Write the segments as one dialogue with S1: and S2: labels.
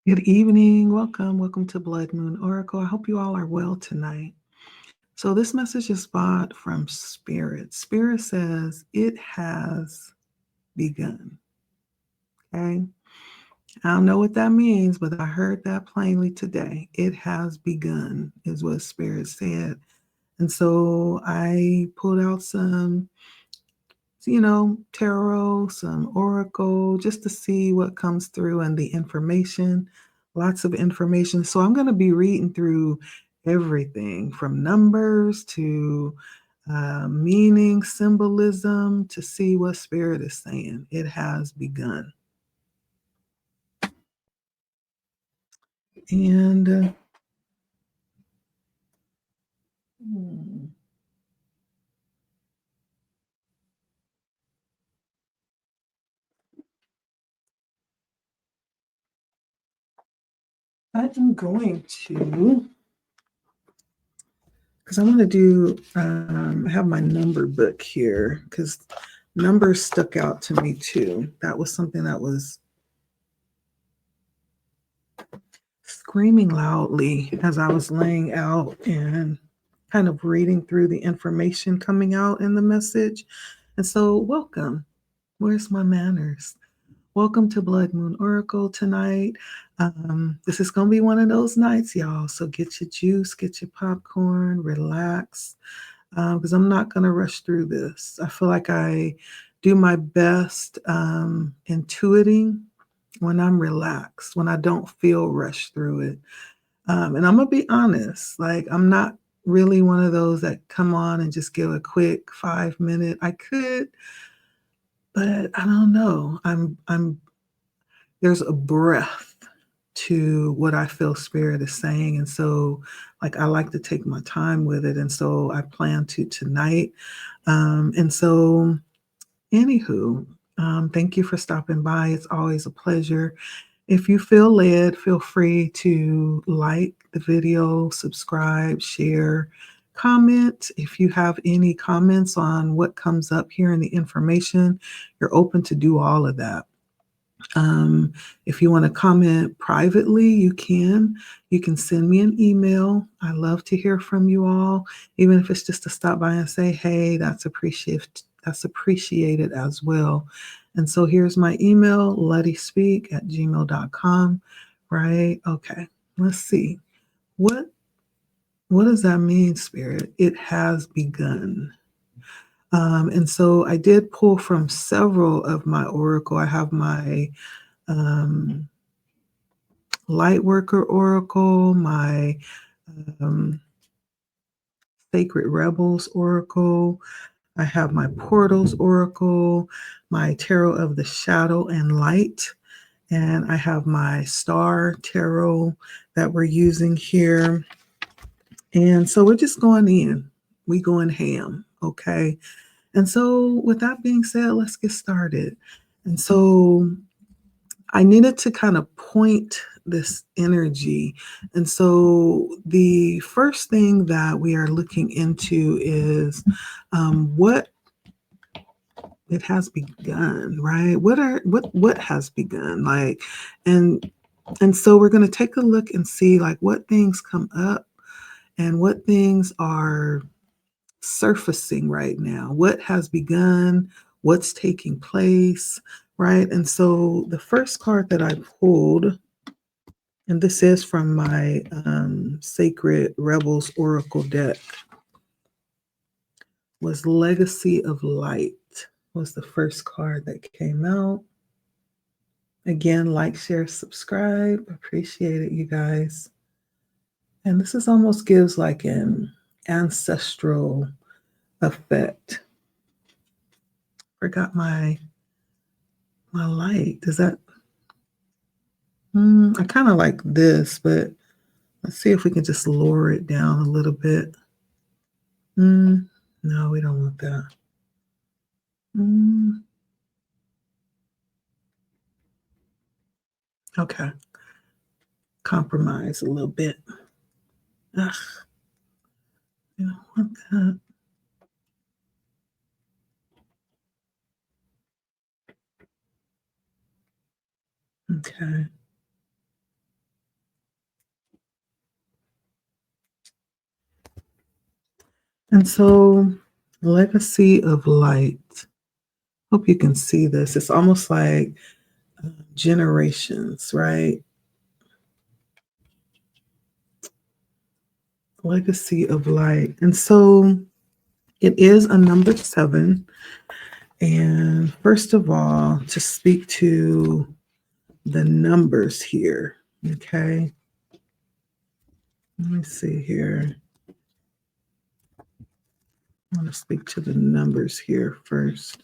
S1: Good evening. Welcome to Blood Moon Oracle. I hope you all are well tonight. So, this message is bought from Spirit. Spirit says it has begun. Okay. I don't know what that means, but I heard that plainly today. It has begun, is what Spirit said. And so I pulled out some, tarot, some oracle, just to see what comes through and the information. Lots of information. So I'm going to be reading through everything from numbers to meaning, symbolism to see what Spirit is saying. It has begun. And hmm, I am going to, because I want to do, I have my number book here because numbers stuck out to me too. That was something that was screaming loudly as I was laying out and kind of reading through the information coming out in the message. And so, welcome. Where's my manners? Welcome to Blood Moon Oracle tonight. This is going to be one of those nights, y'all. So, get your juice, get your popcorn, relax, because I'm not going to rush through this. I feel like I do my best intuiting when I'm relaxed, when I don't feel rushed through it. And I'm gonna be honest, like I'm not really one of those that come on and just give a quick 5 minute. I could, but I don't know. I'm there's a breath to what I feel Spirit is saying. And so like I like to take my time with it. And so I plan to tonight. And so anywho, thank you for stopping by. It's always a pleasure. If you feel led, feel free to like the video, subscribe, share, comment. If you have any comments on what comes up here in the information, you're open to do all of that. If you want to comment privately, you can. You can send me an email. I love to hear from you all, even if it's just to stop by and say, hey, that's appreciated. That's appreciated as well. And so here's my email, lettyspeak@gmail.com. Right? Okay. Let's see. What what does that mean, Spirit? It has begun. And so I did pull from several of my oracle. I have my um, Lightworker Oracle, my um, Sacred Rebels Oracle. I have my Portals Oracle, my Tarot of the Shadow and Light, and I have my Star Tarot that we're using here. And so we're just going in. We going ham, okay? And so with that being said, let's get started. And so I needed to kind of point this energy. And so the first thing that we are looking into is what it has begun, right? What has begun? Like, and and so we're going to take a look and see like what things come up and what things are surfacing right now. What has begun? What's taking place? Right. And so the first card that I pulled, and this is from my Sacred Rebels Oracle deck, was Legacy of Light, was the first card that came out. Again, like, share, subscribe. Appreciate it, you guys. And this is almost gives like an ancestral effect. Forgot my light. Does that I kind of like this, but let's see if we can just lower it down a little bit. No, we don't want that. Mm, okay. Compromise a little bit. Ugh, you don't want that. Okay. And so, legacy of light. Hope you can see this. It's almost like generations, right? Legacy of light. And so, it is a number seven. And first of all, to speak to the numbers here, okay? Let me see here. I want to speak to the numbers here first.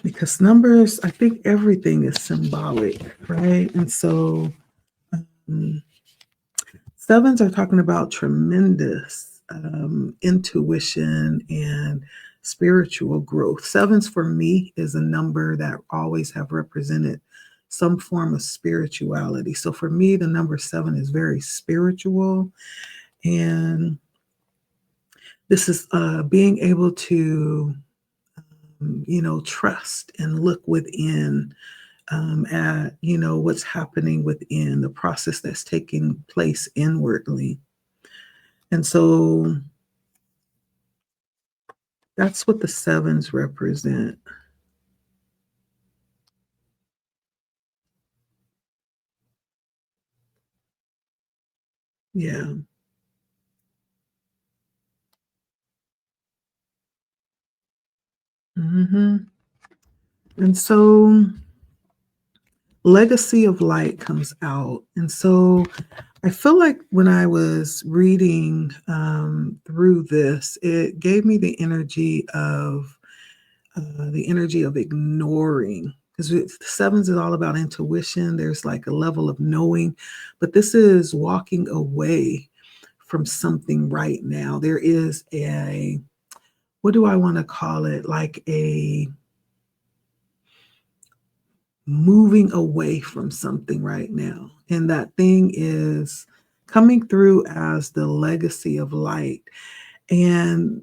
S1: Because numbers, I think everything is symbolic, right? And so um, sevens are talking about tremendous intuition and spiritual growth. Sevens for me is a number that always have represented some form of spirituality. So for me, the number seven is very spiritual. And this is being able to, trust and look within at what's happening within the process that's taking place inwardly. And so that's what the sevens represent. Yeah. Hmm. And so legacy of light comes out. And so I feel like when I was reading through this, it gave me the energy of ignoring, because sevens is all about intuition. There's like a level of knowing, but this is walking away from something right now. There is a, what do I want to call it? Like a moving away from something right now. And that thing is coming through as the legacy of light. And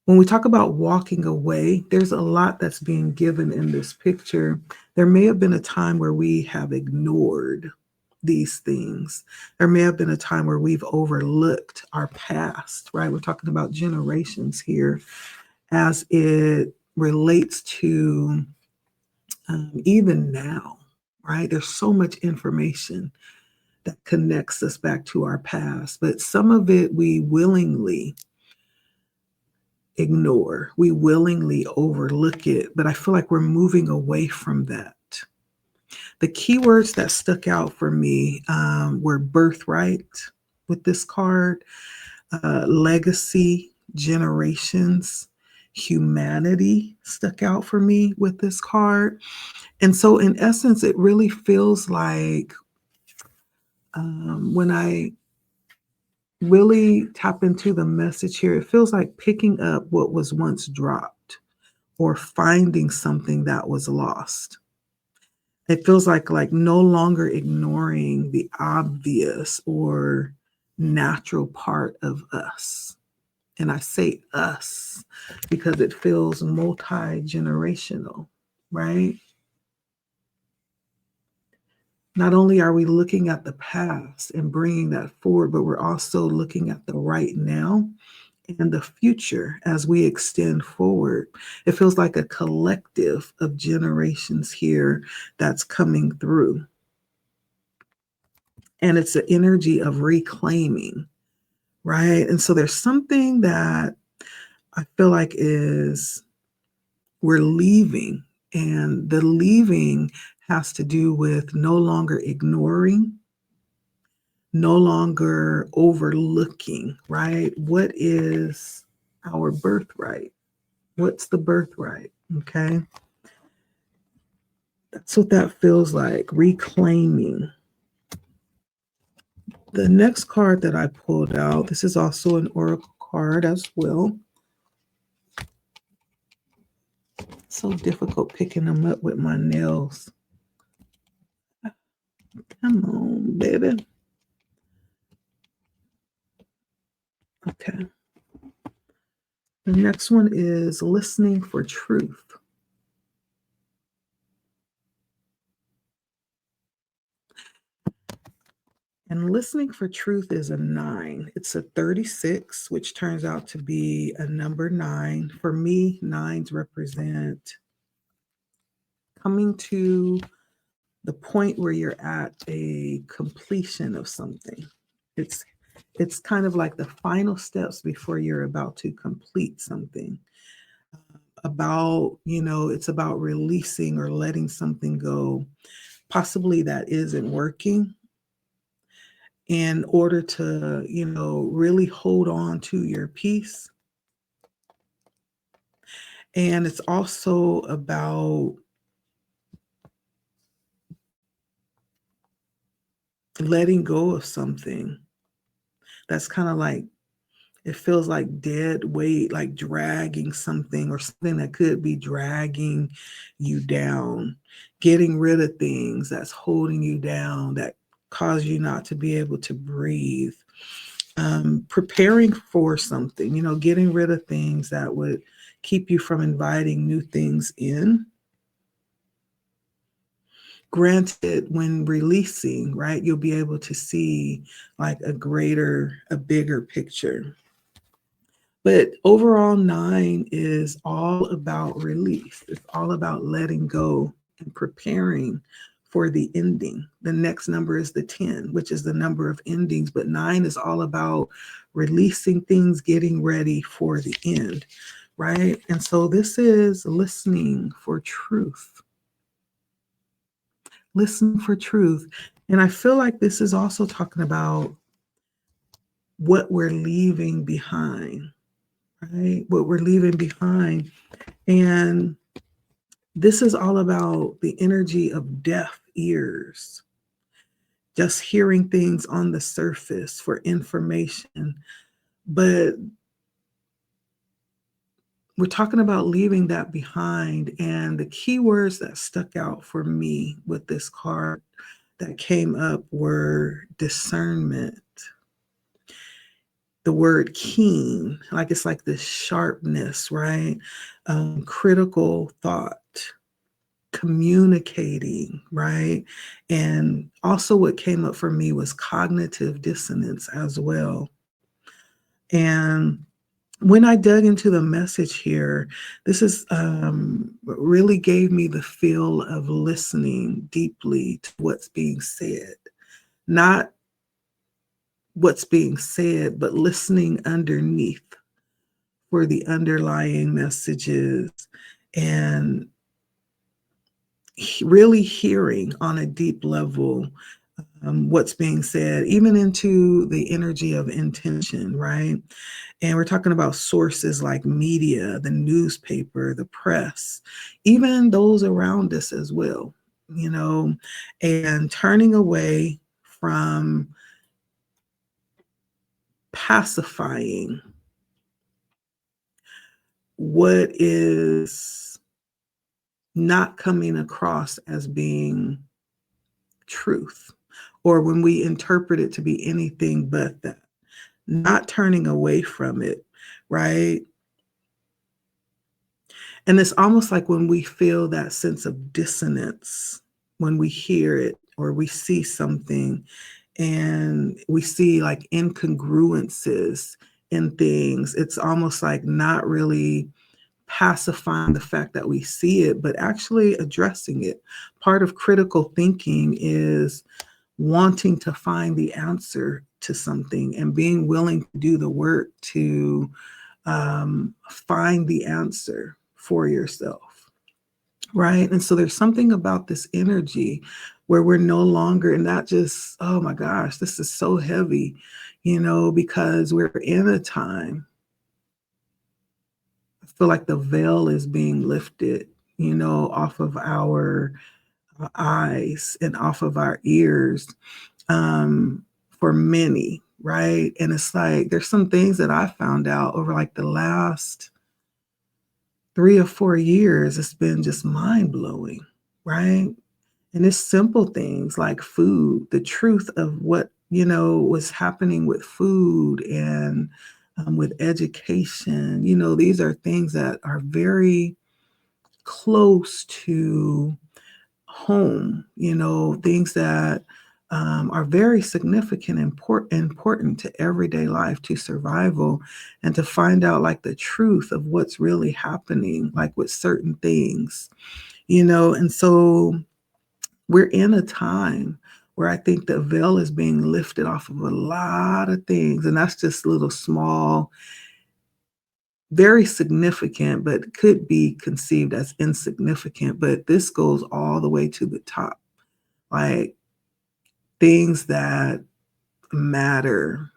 S1: when we talk about walking away, there's a lot that's being given in this picture. There may have been a time where we have ignored these things. There may have been a time where we've overlooked our past, right? We're talking about generations here as it relates to even now, right? There's so much information that connects us back to our past, but some of it we willingly ignore, we willingly overlook it, but I feel like we're moving away from that. The keywords that stuck out for me were birthright with this card, legacy, generations, humanity stuck out for me with this card. And so, in essence, it really feels like when I really tap into the message here, it feels like picking up what was once dropped or finding something that was lost. It feels like no longer ignoring the obvious or natural part of us. And I say us because it feels multi-generational, right? Not only are we looking at the past and bringing that forward, but we're also looking at the right now and the future as we extend forward. It feels like a collective of generations here that's coming through. And it's the energy of reclaiming, right? And so there's something that I feel like is we're leaving, and the leaving has to do with no longer ignoring, no longer overlooking, right? What is our birthright? What's the birthright? Okay. That's what that feels like, reclaiming. The next card that I pulled out, this is also an oracle card as well. So difficult picking them up with my nails. Come on, baby. Okay. The next one is listening for truth. And listening for truth is a 9. It's a 36, which turns out to be a number 9. For me, nines represent coming to the point where you're at a completion of something. It's it's kind of like the final steps before you're about to complete something. About, it's about releasing or letting something go, possibly that isn't working, in order to, really hold on to your peace. And it's also about letting go of something that's kind of like, it feels like dead weight, like dragging something or something that could be dragging you down, getting rid of things that's holding you down, that cause you not to be able to breathe. Preparing for something, getting rid of things that would keep you from inviting new things in. Granted, when releasing, right, you'll be able to see like a bigger picture. But overall, 9 is all about release. It's all about letting go and preparing for the ending. The next number is the 10, which is the number of endings. But 9 is all about releasing things, getting ready for the end, right? And so this is listening for truth. Listening for truth. And I feel like this is also talking about what we're leaving behind, right? What we're leaving behind. And this is all about the energy of deaf ears, just hearing things on the surface for information. But we're talking about leaving that behind. And the key words that stuck out for me with this card that came up were discernment, the word keen, like it's like this sharpness, right? Critical thought, communicating, right? And also what came up for me was cognitive dissonance as well. And when I dug into the message here, this is really gave me the feel of listening deeply to what's being said, not what's being said, but listening underneath for the underlying messages, and really hearing on a deep level what's being said, even into the energy of intention, right? And we're talking about sources like media, the newspaper, the press, even those around us as well, and turning away from pacifying what is not coming across as being truth, or when we interpret it to be anything but that, not turning away from it, right? And it's almost like when we feel that sense of dissonance, when we hear it or we see something and we see like incongruences in things, it's almost like not really pacifying the fact that we see it, but actually addressing it. Part of critical thinking is wanting to find the answer to something and being willing to do the work to find the answer for yourself, right? And so there's something about this energy where we're no longer, and not just, oh my gosh, this is so heavy, because we're in a time, I feel like the veil is being lifted, off of our eyes and off of our ears, for many, right? And it's like there's some things that I found out over like the last 3 or 4 years. It's been just mind blowing, right? And it's simple things like food, the truth of what, was happening with food and with education. These are things that are very close to home, things that are very significant, important to everyday life, to survival, and to find out like the truth of what's really happening, like with certain things, and so we're in a time where I think the veil is being lifted off of a lot of things, and that's just little small, very significant, but could be conceived as insignificant. But this goes all the way to the top, like things that matter,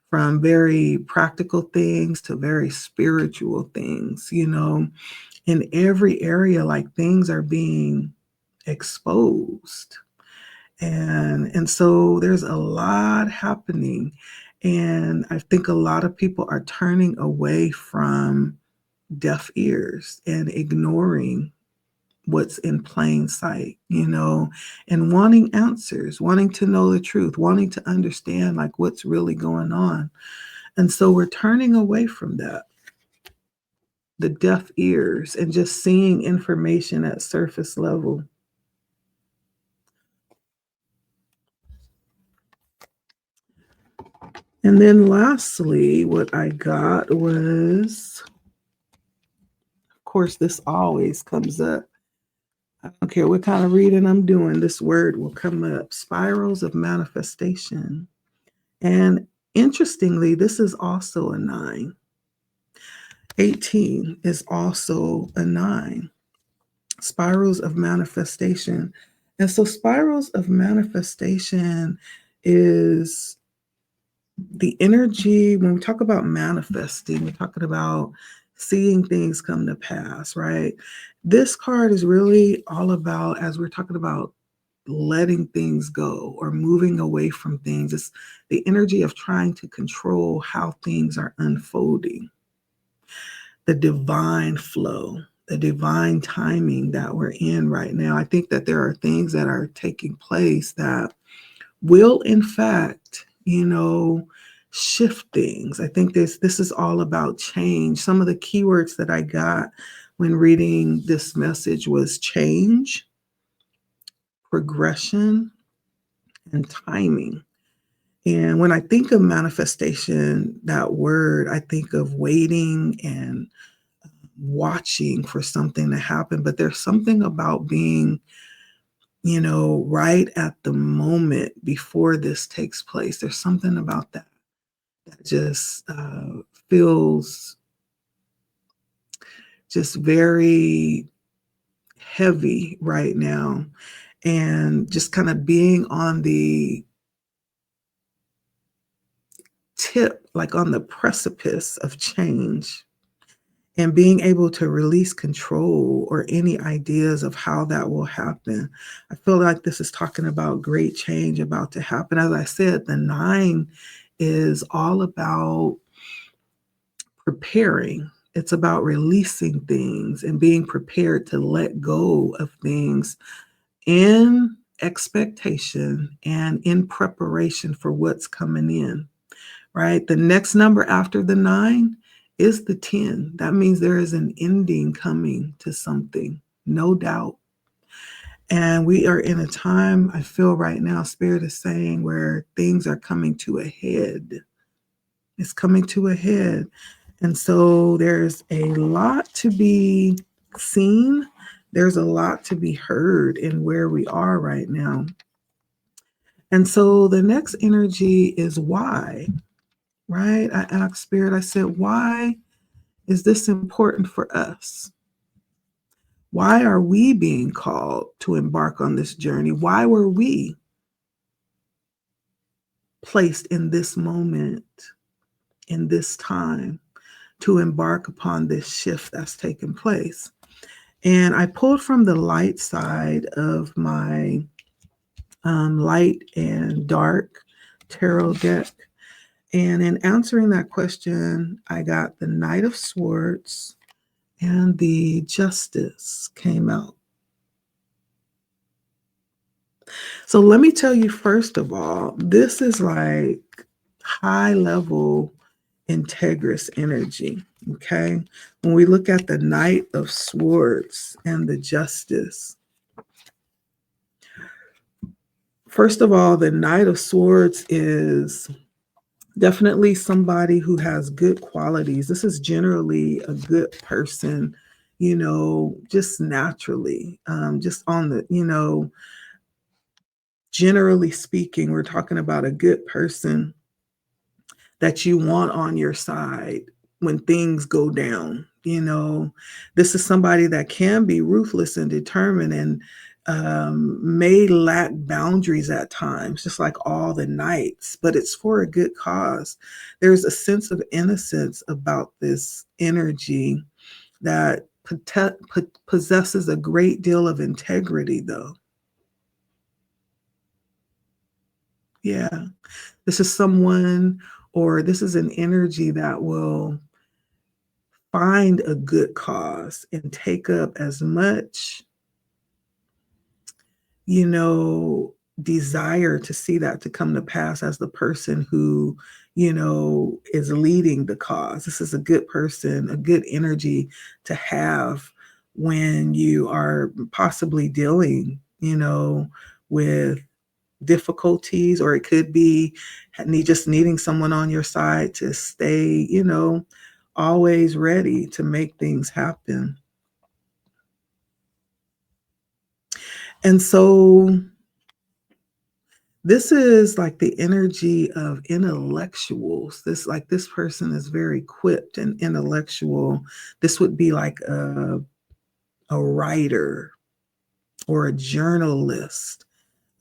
S1: from very practical things to very spiritual things, in every area, like things are being exposed. And so there's a lot happening. And I think a lot of people are turning away from deaf ears and ignoring what's in plain sight, and wanting answers, wanting to know the truth, wanting to understand like what's really going on. And so we're turning away from that, the deaf ears, and just seeing information at surface level. And then lastly, what I got was, of course, this always comes up. I don't care what kind of reading I'm doing, this word will come up: spirals of manifestation. And interestingly, this is also a 9. 18 is also a 9. Spirals of manifestation. And so, spirals of manifestation is the energy. When we talk about manifesting, we're talking about seeing things come to pass, right? This card is really all about, as we're talking about, letting things go or moving away from things. It's the energy of trying to control how things are unfolding, the divine flow, the divine timing that we're in right now. I think that there are things that are taking place that will, in fact, shift things. I think this is all about change. Some of the keywords that I got when reading this message was change, progression, and timing. And when I think of manifestation, that word, I think of waiting and watching for something to happen. But there's something about being, right at the moment before this takes place. There's something about that just feels just very heavy right now. And just kind of being on the tip, like on the precipice of change, and being able to release control or any ideas of how that will happen. I feel like this is talking about great change about to happen. As I said, the 9 is all about preparing. It's about releasing things and being prepared to let go of things in expectation and in preparation for what's coming in, right? The next number after the 9 is the 10. That means there is an ending coming to something, no doubt. And we are in a time, I feel right now, Spirit is saying, where things are coming to a head. It's coming to a head. And so there's a lot to be seen. There's a lot to be heard in where we are right now. And so the next energy is why, right? I asked Spirit, I said, why is this important for us? Why are we being called to embark on this journey? Why were we placed in this moment, in this time, to embark upon this shift that's taken place? And I pulled from the light side of my light and dark tarot deck. And in answering that question, I got the Knight of Swords and the Justice came out. So let me tell you, first of all, this is like high level integrous energy. Okay. When we look at the Knight of Swords and the Justice, First of all, the Knight of Swords is definitely somebody who has good qualities. This is generally a good person, just naturally, just on the, generally speaking, we're talking about a good person that you want on your side when things go down. This is somebody that can be ruthless and determined and may lack boundaries at times, just like all the knights, but it's for a good cause. There's a sense of innocence about this energy that possesses a great deal of integrity, though. Yeah, this is someone, or this is an energy that will find a good cause and take up as much, you know, desire to see that to come to pass as the person who, is leading the cause. This is a good person, a good energy to have when you are possibly dealing, with difficulties, or it could be just needing someone on your side to stay, always ready to make things happen. And so this is like the energy of intellectuals. This person is very equipped and intellectual. This would be like a writer or a journalist,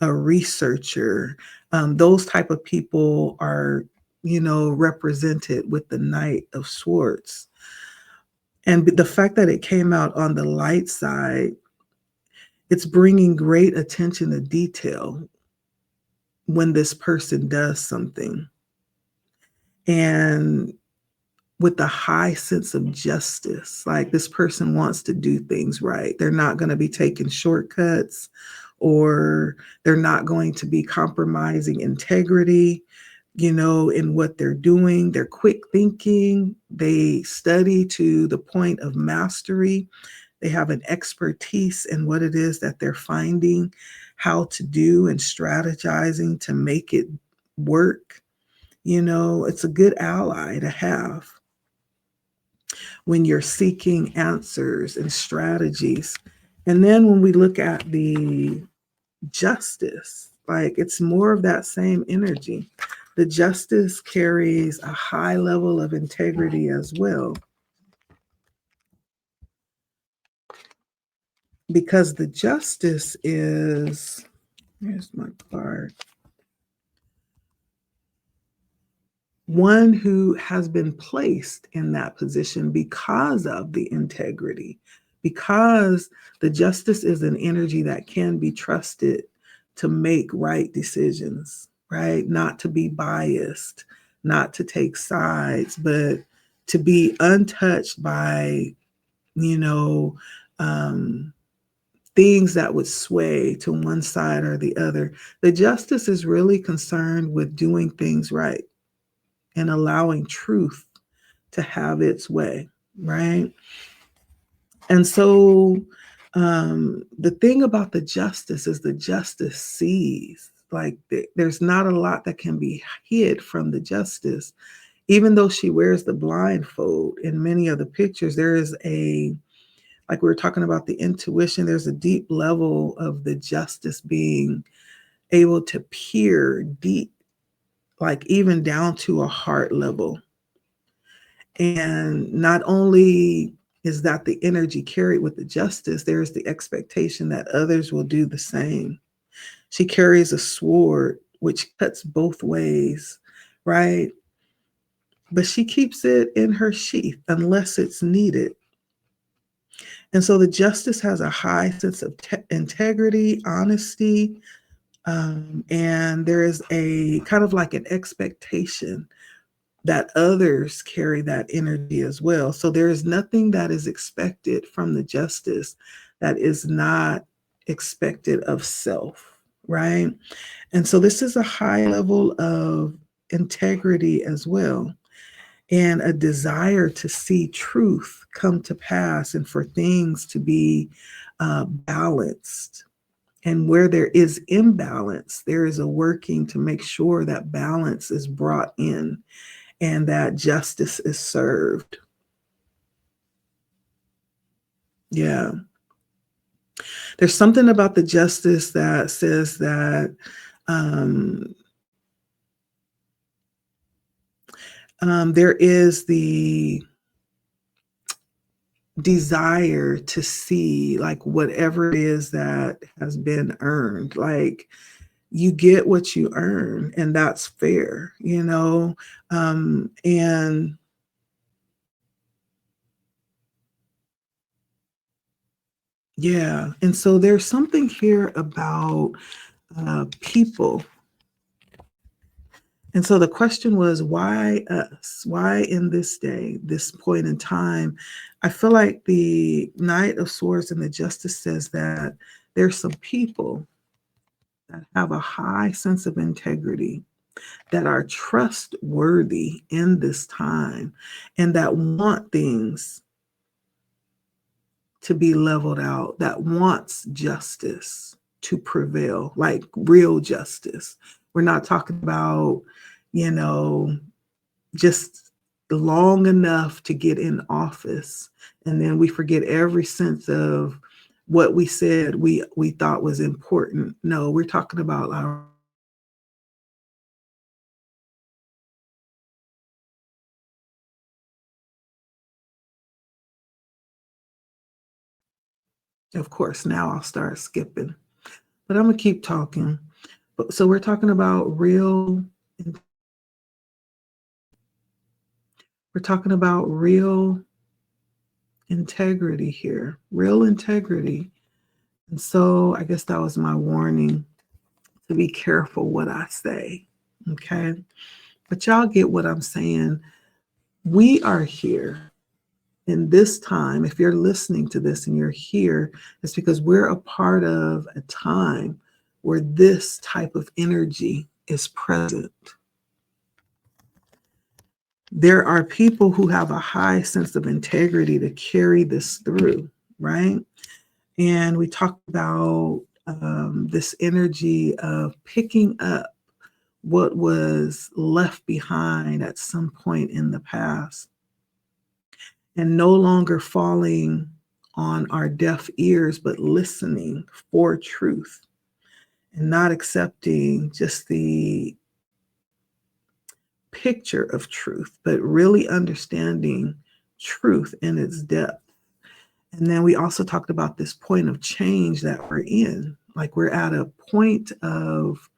S1: a researcher. Those type of people are, represented with the Knight of Swords. And the fact that it came out on the light side, it's bringing great attention to detail when this person does something. And with a high sense of justice, like this person wants to do things right. They're not going to be taking shortcuts, or they're not going to be compromising integrity, in what they're doing. They're quick thinking. They study to the point of mastery. They have an expertise in what it is that they're finding how to do and strategizing to make it work. It's a good ally to have when you're seeking answers and strategies. And then when we look at the justice, like it's more of that same energy. The justice carries a high level of integrity as well, because the justice is, here's my card, one who has been placed in that position because of the integrity, because the justice is an energy that can be trusted to make right decisions, right? Not to be biased, not to take sides, but to be untouched by, you know, um, things that would sway to one side or the other. The justice is really concerned with doing things right and allowing truth to have its way, right? And so the thing about the justice is the justice sees. Like there's not a lot that can be hid from the justice. Even though she wears the blindfold in many of the pictures, there is like we were talking about the intuition, there's a deep level of the justice being able to peer deep, like even down to a heart level. And not only is that the energy carried with the justice, there's the expectation that others will do the same. She carries a sword which cuts both ways, right? But she keeps it in her sheath unless it's needed. And so the justice has a high sense of integrity, honesty, and there is a kind of like an expectation that others carry that energy as well. So there is nothing that is expected from the justice that is not expected of self, right? And so this is a high level of integrity as well, and a desire to see truth come to pass and for things to be balanced. And where there is imbalance, there is a working to make sure that balance is brought in and that justice is served. Yeah. There's something about the justice that says that um, there is the desire to see like whatever it is that has been earned. Like you get what you earn, and that's fair, you know? And yeah, and so there's something here about people. And so the question was, why us? Why in this day, this point in time? I feel like the Knight of Swords and the Justice says that there's some people that have a high sense of integrity, that are trustworthy in this time, and that want things to be leveled out, that wants justice to prevail, like real justice. We're not talking about, you know, just long enough to get in office and then we forget every sense of what we said we thought was important. No, we're talking about our, of course, now I'll start skipping, but I'm gonna keep talking. But so we're talking about we're talking about real integrity here, real integrity. And so I guess that was my warning to be careful what I say. Okay. But y'all get what I'm saying. We are here in this time. If you're listening to this and you're here, it's because we're a part of a time where this type of energy is present. There are people who have a high sense of integrity to carry this through, right? And we talked about this energy of picking up what was left behind at some point in the past and no longer falling on our deaf ears, but listening for truth and not accepting just the picture of truth, but really understanding truth in its depth. And then we also talked about this point of change that we're in. Like we're at a point of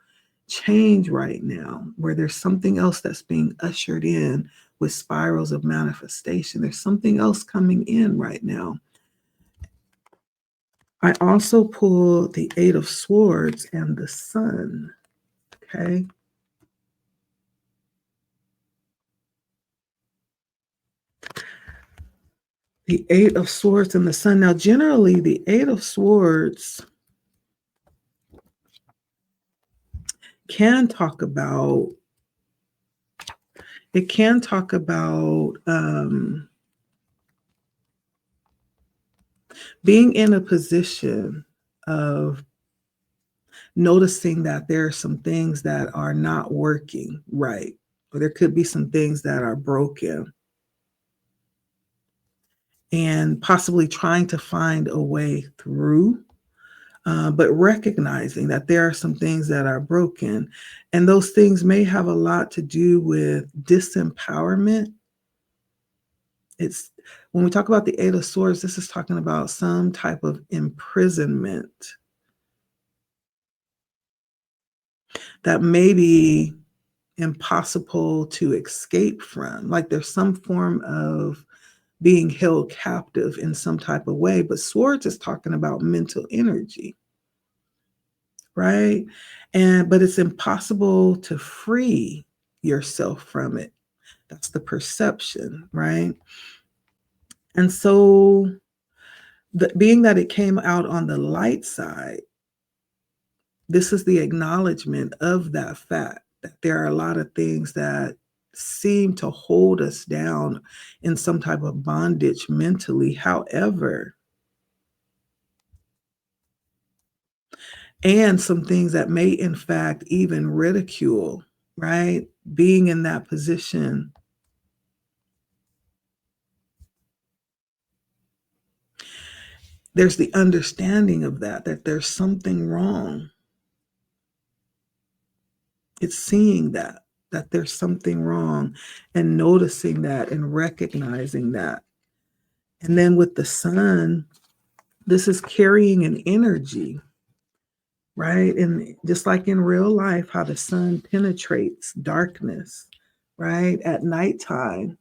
S1: change right now where there's something else that's being ushered in with spirals of manifestation. There's something else coming in right now. I also pull the Eight of Swords and the Sun. Okay. The Eight of Swords and the Sun. Now, generally, the Eight of Swords can talk about, it can talk about being in a position of noticing that there are some things that are not working right, or there could be some things that are broken, and possibly trying to find a way through, but recognizing that there are some things that are broken. And those things may have a lot to do with disempowerment. It's when we talk about the Eight of Swords, this is talking about some type of imprisonment that may be impossible to escape from. Like there's some form of being held captive in some type of way. But Swords is talking about mental energy, right? But it's impossible to free yourself from it. That's the perception, right? And so being that it came out on the light side, this is the acknowledgement of that fact that there are a lot of things that seem to hold us down in some type of bondage mentally. However, and some things that may, in fact, even ridicule, right? Being in that position. There's the understanding of that, that there's something wrong. It's seeing that there's something wrong and noticing that and recognizing that. And then with the sun, this is carrying an energy, right? And just like in real life, how the sun penetrates darkness, right? At nighttime,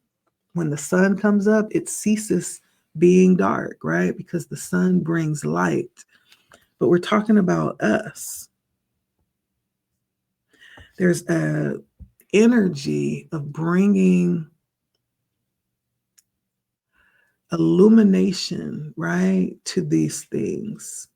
S1: when the sun comes up, it ceases being dark, right? Because the sun brings light. But we're talking about us. There's a energy of bringing illumination, right, to these things.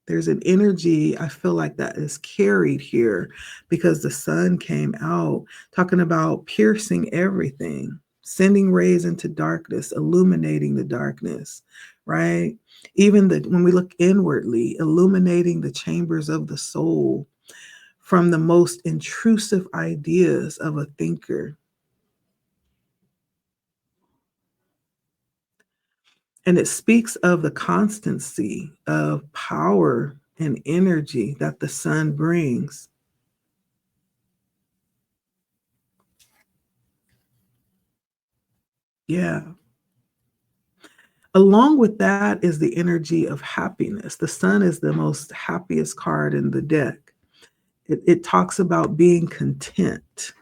S1: There's an energy I feel like that is carried here because the sun came out, talking about piercing everything, sending rays into darkness, illuminating the darkness, right? Even when we look inwardly, illuminating the chambers of the soul from the most intrusive ideas of a thinker. And it speaks of the constancy of power and energy that the sun brings. Yeah. Along with that is the energy of happiness. The sun is the most happiest card in the deck. It talks about being content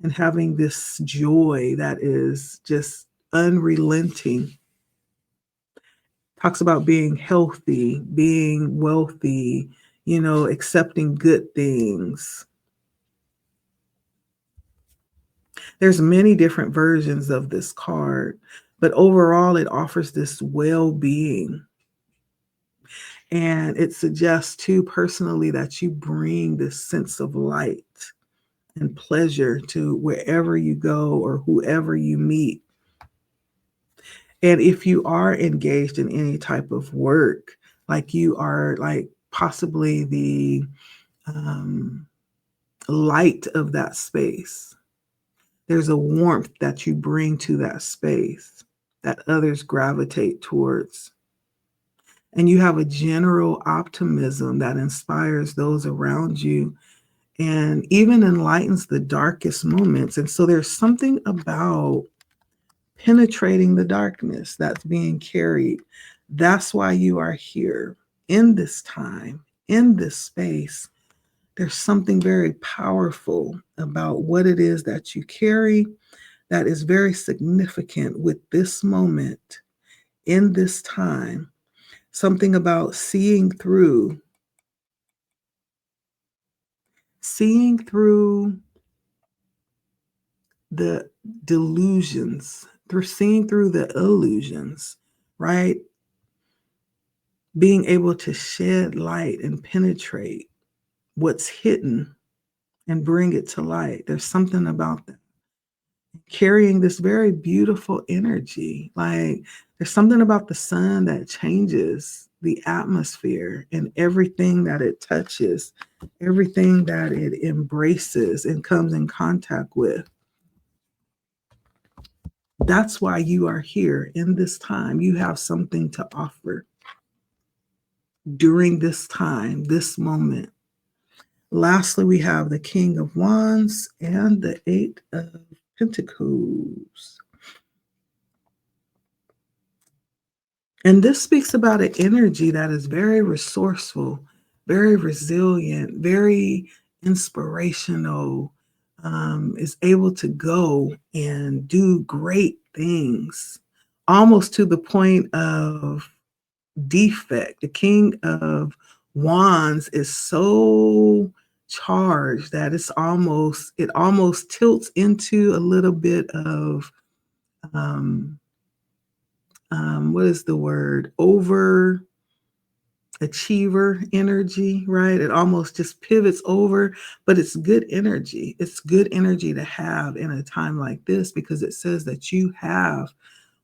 S1: and having this joy that is just unrelenting. Talks about being healthy, being wealthy, accepting good things. There's many different versions of this card, but overall it offers this well-being. And it suggests too personally that you bring this sense of light and pleasure to wherever you go or whoever you meet. And if you are engaged in any type of work, like you are like possibly the um, light of that space, there's a warmth that you bring to that space that others gravitate towards. And you have a general optimism that inspires those around you and even enlightens the darkest moments. And so there's something about penetrating the darkness that's being carried. That's why you are here in this time, in this space. There's something very powerful about what it is that you carry that is very significant with this moment in this time. Something about seeing through the delusions, through seeing through the illusions, right? Being able to shed light and penetrate what's hidden and bring it to light. There's something about that. Carrying this very beautiful energy. Like there's something about the sun that changes the atmosphere and everything that it touches, everything that it embraces and comes in contact with. That's why you are here in this time. You have something to offer during this time, this moment. Lastly, we have the King of Wands and the Eight of Pentacles. And this speaks about an energy that is very resourceful, very resilient, very inspirational, is able to go and do great things, almost to the point of defect. The King of Wands is so charged that it almost tilts into a little bit of um, what is the word? Overachiever energy, right? It almost just pivots over, but it's good energy. It's good energy to have in a time like this because it says that you have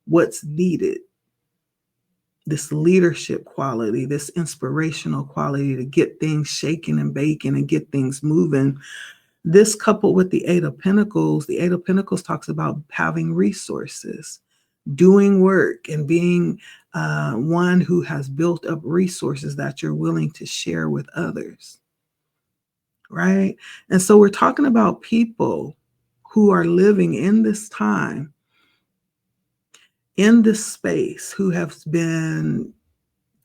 S1: what's needed. this leadership quality, this inspirational quality to get things shaking and baking and get things moving. This coupled with the Eight of Pentacles talks about having resources, doing work, and being one who has built up resources that you're willing to share with others, right? And so we're talking about people who are living in this time, in this space, who have been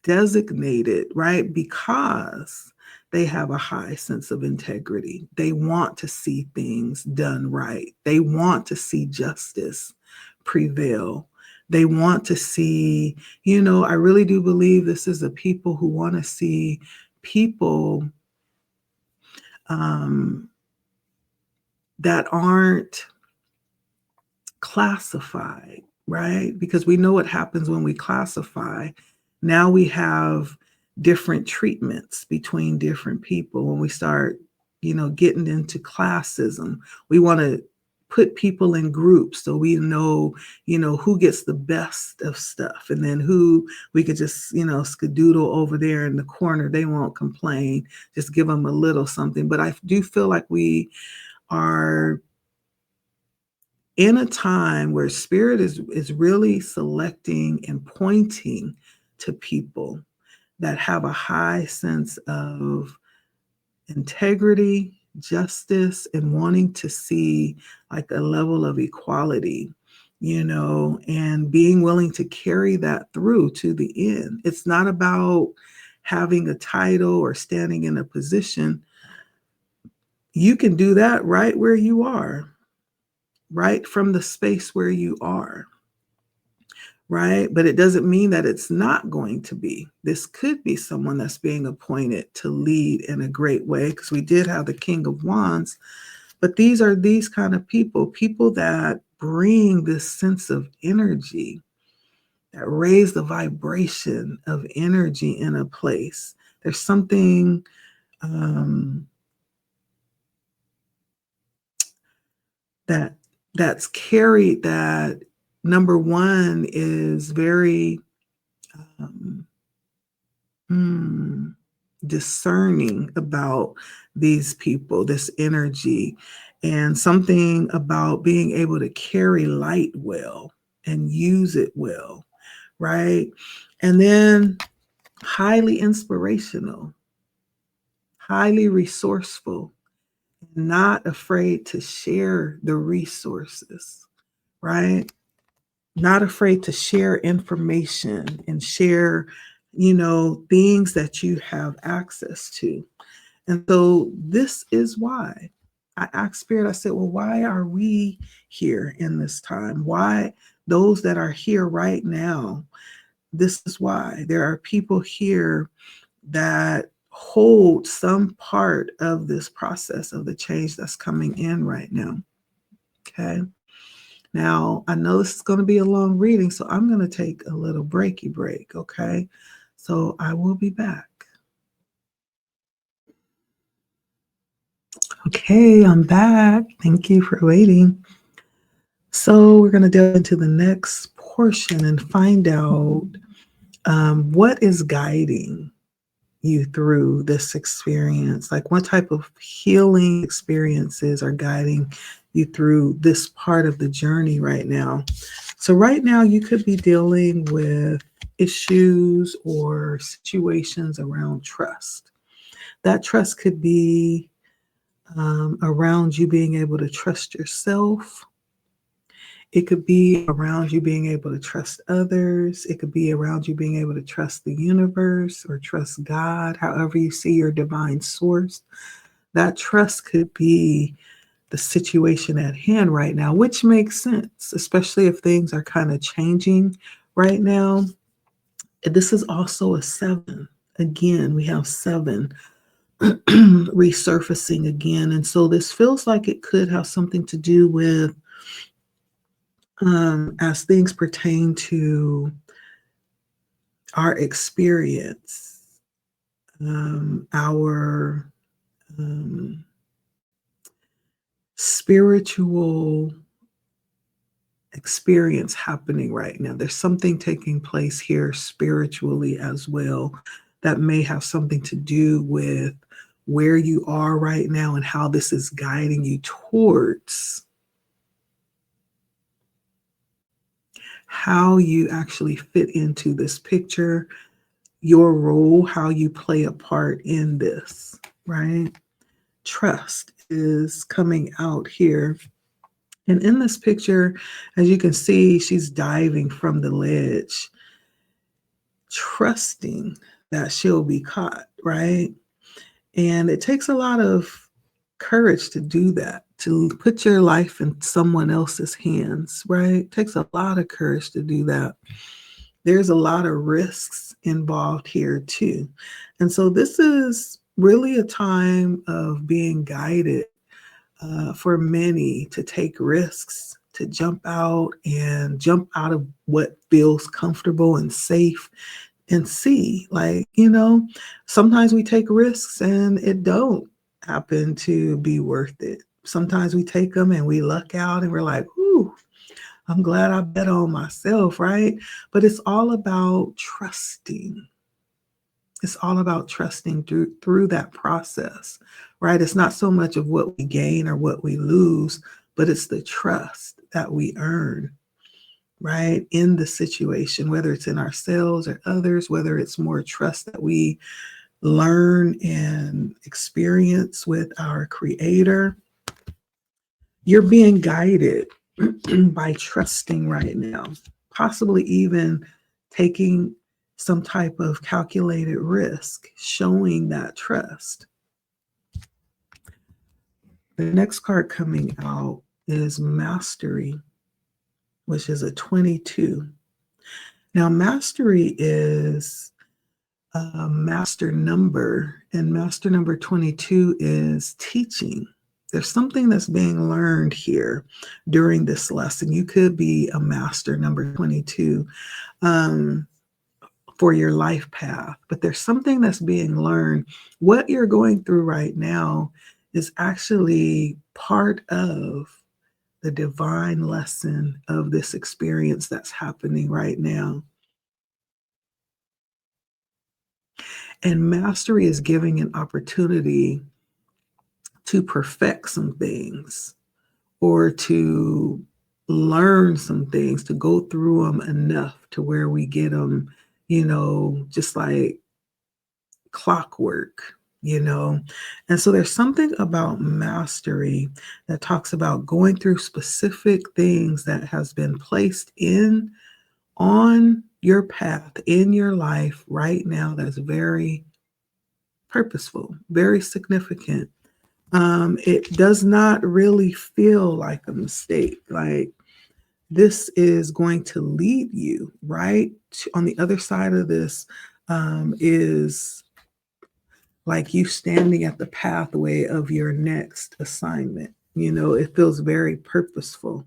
S1: designated, right? Because they have a high sense of integrity. They want to see things done right. They want to see justice prevail. They want to see, I really do believe this is a people who want to see people that aren't classified, right? Because we know what happens when we classify. Now we have different treatments between different people. When we start, getting into classism, we want to put people in groups so we know, who gets the best of stuff, and then who we could just, skedoodle over there in the corner. They won't complain. Just give them a little something. But I do feel like we are in a time where spirit is really selecting and pointing to people that have a high sense of integrity, justice, and wanting to see like a level of equality, and being willing to carry that through to the end. It's not about having a title or standing in a position. You can do that right where you are, right from the space where you are, right? But it doesn't mean that it's not going to be. This could be someone that's being appointed to lead in a great way, because we did have the King of Wands. But these are these kind of people that bring this sense of energy, that raise the vibration of energy in a place. There's something that's carried, that number one is very discerning about these people, this energy, and something about being able to carry light well and use it well, right? And then highly inspirational, highly resourceful, not afraid to share the resources, right? Not afraid to share information and share, things that you have access to. And so this is why I asked Spirit, I said, well, why are we here in this time? Why those that are here right now? This is why there are people here that hold some part of this process of the change that's coming in right now. Okay. Now, I know this is going to be a long reading, so I'm going to take a little breaky break. Okay. So I will be back. Okay, I'm back. Thank you for waiting. So we're going to delve into the next portion and find out what is guiding you through this experience. Like, what type of healing experiences are guiding you through this part of the journey right now? So right now you could be dealing with issues or situations around trust. That trust could be around you being able to trust yourself. It could be around you being able to trust others. It could be around you being able to trust the universe or trust God, however you see your divine source. That trust could be the situation at hand right now, which makes sense, especially if things are kind of changing right now. This is also a 7. Again, we have 7 resurfacing again. And so this feels like it could have something to do with, as things pertain to our experience, our spiritual experience happening right now. There's something taking place here spiritually as well that may have something to do with where you are right now and how this is guiding you towards how you actually fit into this picture, your role, how you play a part in this, right? Trust is coming out here. And in this picture, as you can see, she's diving from the ledge, trusting that she'll be caught, right? And it takes a lot of courage to do that, to put your life in someone else's hands, right? It takes a lot of courage to do that. There's a lot of risks involved here too. And so this is really a time of being guided for many to take risks, to jump out of what feels comfortable and safe and see, like, sometimes we take risks and it don't happen to be worth it. Sometimes we take them and we luck out and we're like, ooh, I'm glad I bet on myself, right? But it's all about trusting. It's all about trusting through that process, right? It's not so much of what we gain or what we lose, but it's the trust that we earn, right? In the situation, whether it's in ourselves or others, whether it's more trust that we learn and experience with our creator. You're being guided by trusting right now, possibly even taking some type of calculated risk, showing that trust. The next card coming out is Mastery, which is a 22. Now, Mastery is a master number, and master number 22 is teaching. There's something that's being learned here during this lesson. You could be a master number 22 for your life path, but there's something that's being learned. What you're going through right now is actually part of the divine lesson of this experience that's happening right now. And mastery is giving an opportunity to perfect some things or to learn some things, to go through them enough to where we get them, just like clockwork, you know. And so there's something about mastery that talks about going through specific things that has been placed in on your path in your life right now that's very purposeful, very significant. It does not really feel like a mistake. Like this is going to lead you right on the other side of this is like you standing at the pathway of your next assignment. It feels very purposeful.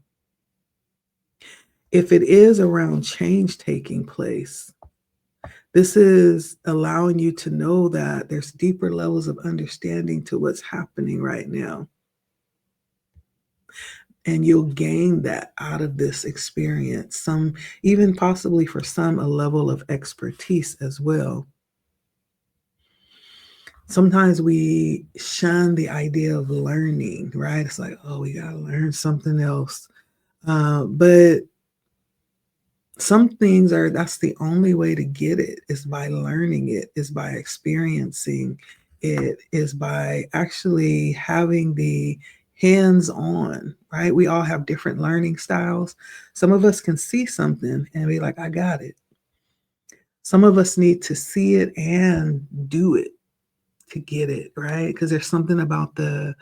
S1: If it is around change taking place, this is allowing you to know that there's deeper levels of understanding to what's happening right now. And you'll gain that out of this experience, some even possibly for some a level of expertise as well. Sometimes we shun the idea of learning, right? It's like, oh, we got to learn something else. But some things that's the only way to get it is by learning it, is by experiencing it, is by actually having the hands-on, right? We all have different learning styles. Some of us can see something and be like, I got it. Some of us need to see it and do it to get it, right? Because there's something about the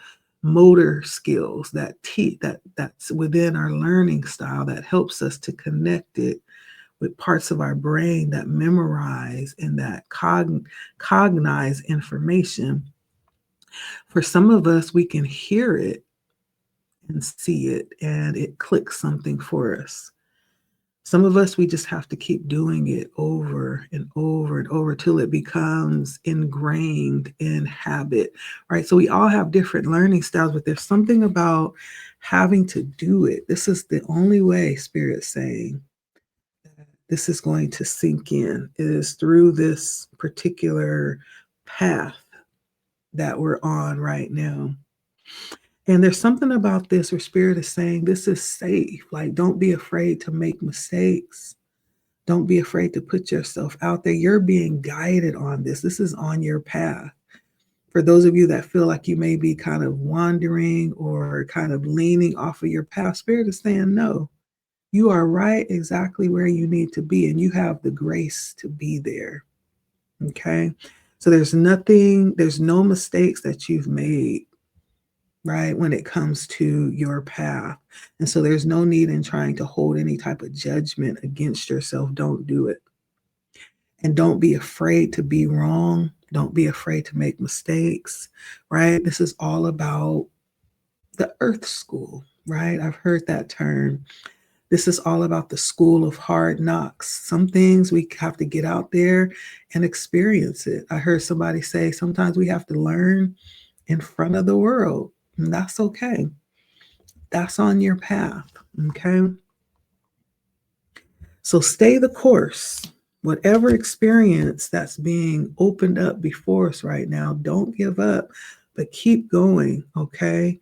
S1: motor skills that's within our learning style that helps us to connect it with parts of our brain that memorize and that cognize information. For some of us, we can hear it and see it, and it clicks something for us. Some of us, we just have to keep doing it over and over and over till it becomes ingrained in habit, right? So we all have different learning styles, but there's something about having to do it. This is the only way, Spirit's saying, this is going to sink in. It is through this particular path that we're on right now. And there's something about this where Spirit is saying this is safe. Like, don't be afraid to make mistakes. Don't be afraid to put yourself out there. You're being guided on this. This is on your path. For those of you that feel like you may be kind of wandering or kind of leaning off of your path, Spirit is saying, no, you are right exactly where you need to be, and you have the grace to be there. Okay. So there's no mistakes that you've made, right, when it comes to your path. And so there's no need in trying to hold any type of judgment against yourself. Don't do it. And don't be afraid to be wrong. Don't be afraid to make mistakes, right? This is all about the earth school, right? I've heard that term. This is all about the school of hard knocks. Some things we have to get out there and experience it. I heard somebody say sometimes we have to learn in front of the world, and that's okay. That's on your path, okay? So stay the course. Whatever experience that's being opened up before us right now, don't give up, but keep going, okay?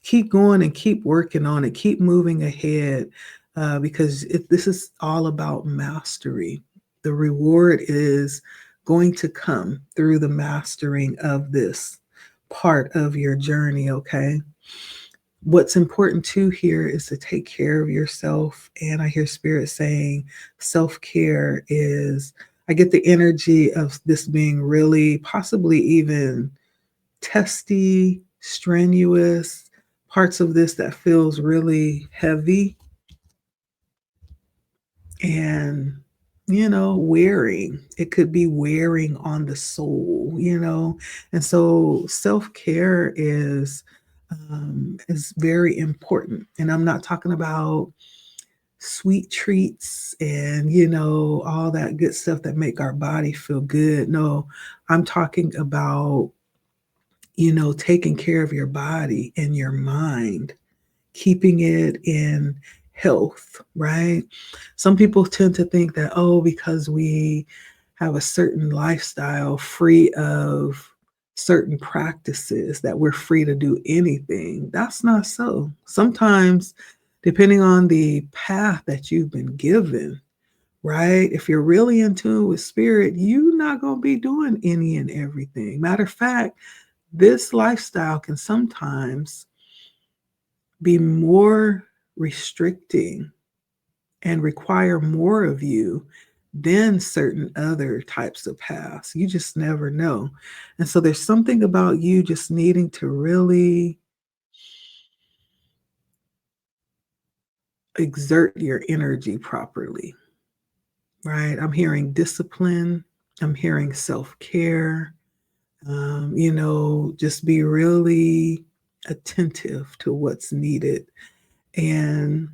S1: Keep going and keep working on it. Keep moving ahead because this is all about mastery. The reward is going to come through the mastering of this part of your journey, okay? What's important too here is to take care of yourself. And I hear Spirit saying self-care is, I get the energy of this being really possibly even testy, strenuous, parts of this that feels really heavy and wearing. It could be wearing on the soul. And so self-care is very important. And I'm not talking about sweet treats and all that good stuff that make our body feel good. No, I'm talking about taking care of your body and your mind, keeping it in health, right? Some people tend to think that, oh, because we have a certain lifestyle free of certain practices, that we're free to do anything. That's not so. Sometimes, depending on the path that you've been given, right? If you're really in tune with Spirit, you're not going to be doing any and everything. Matter of fact, this lifestyle can sometimes be more restricting and require more of you than certain other types of paths. You just never know. And so there's something about you just needing to really exert your energy properly, right? I'm hearing discipline. I'm hearing self-care. Just be really attentive to what's needed and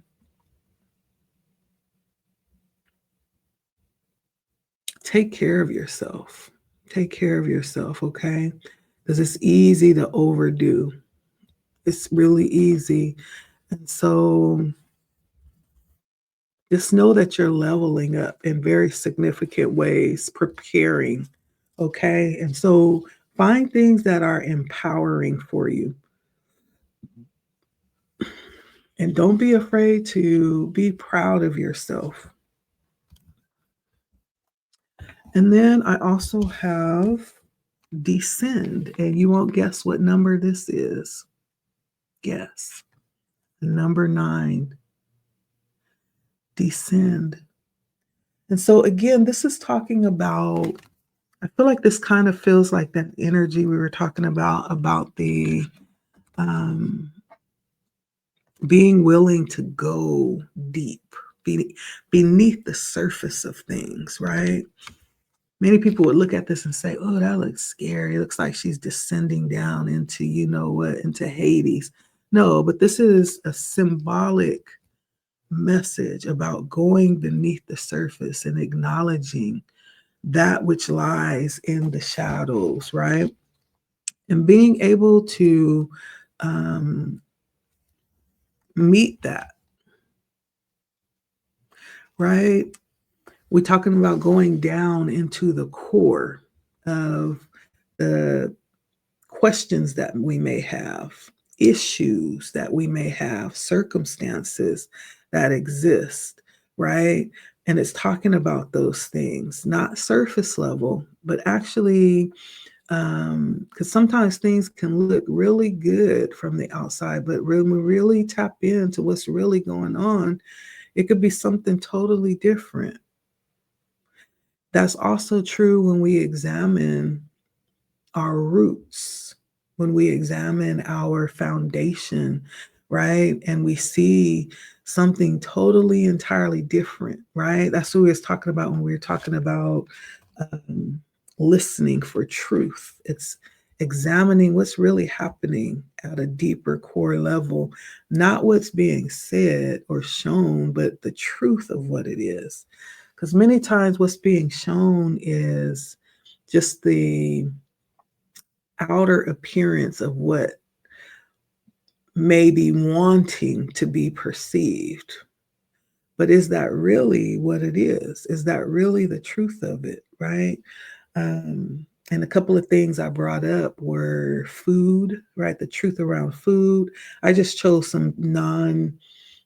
S1: take care of yourself. Take care of yourself, okay? Because it's easy to overdo. It's really easy. And so just know that you're leveling up in very significant ways, preparing, okay? And so find things that are empowering for you. And don't be afraid to be proud of yourself. And then I also have descend, and you won't guess what number this is. Guess. Number 9, descend. And so again, this is talking about, I feel like this kind of feels like that energy we were talking about the being willing to go deep, beneath the surface of things, right? Many people would look at this and say, oh, that looks scary. It looks like she's descending down into, into Hades. No, but this is a symbolic message about going beneath the surface and acknowledging that which lies in the shadows, right? And being able to um, meet that, right? We're talking about going down into the core of the questions that we may have, issues that we may have, circumstances that exist, right? And it's talking about those things, not surface level, but actually, because sometimes things can look really good from the outside, but when we really tap into what's really going on, it could be something totally different. That's also true when we examine our roots, when we examine our foundation, right? And we see something totally entirely different, right? That's what we was talking about when we were talking about um, listening for truth. It's examining what's really happening at a deeper core level, not what's being said or shown, but the truth of what it is. Because many times what's being shown is just the outer appearance of what may be wanting to be perceived. But is that really what it is? Is that really the truth of it, right? And a couple of things I brought up were food, right? The truth around food. I just chose some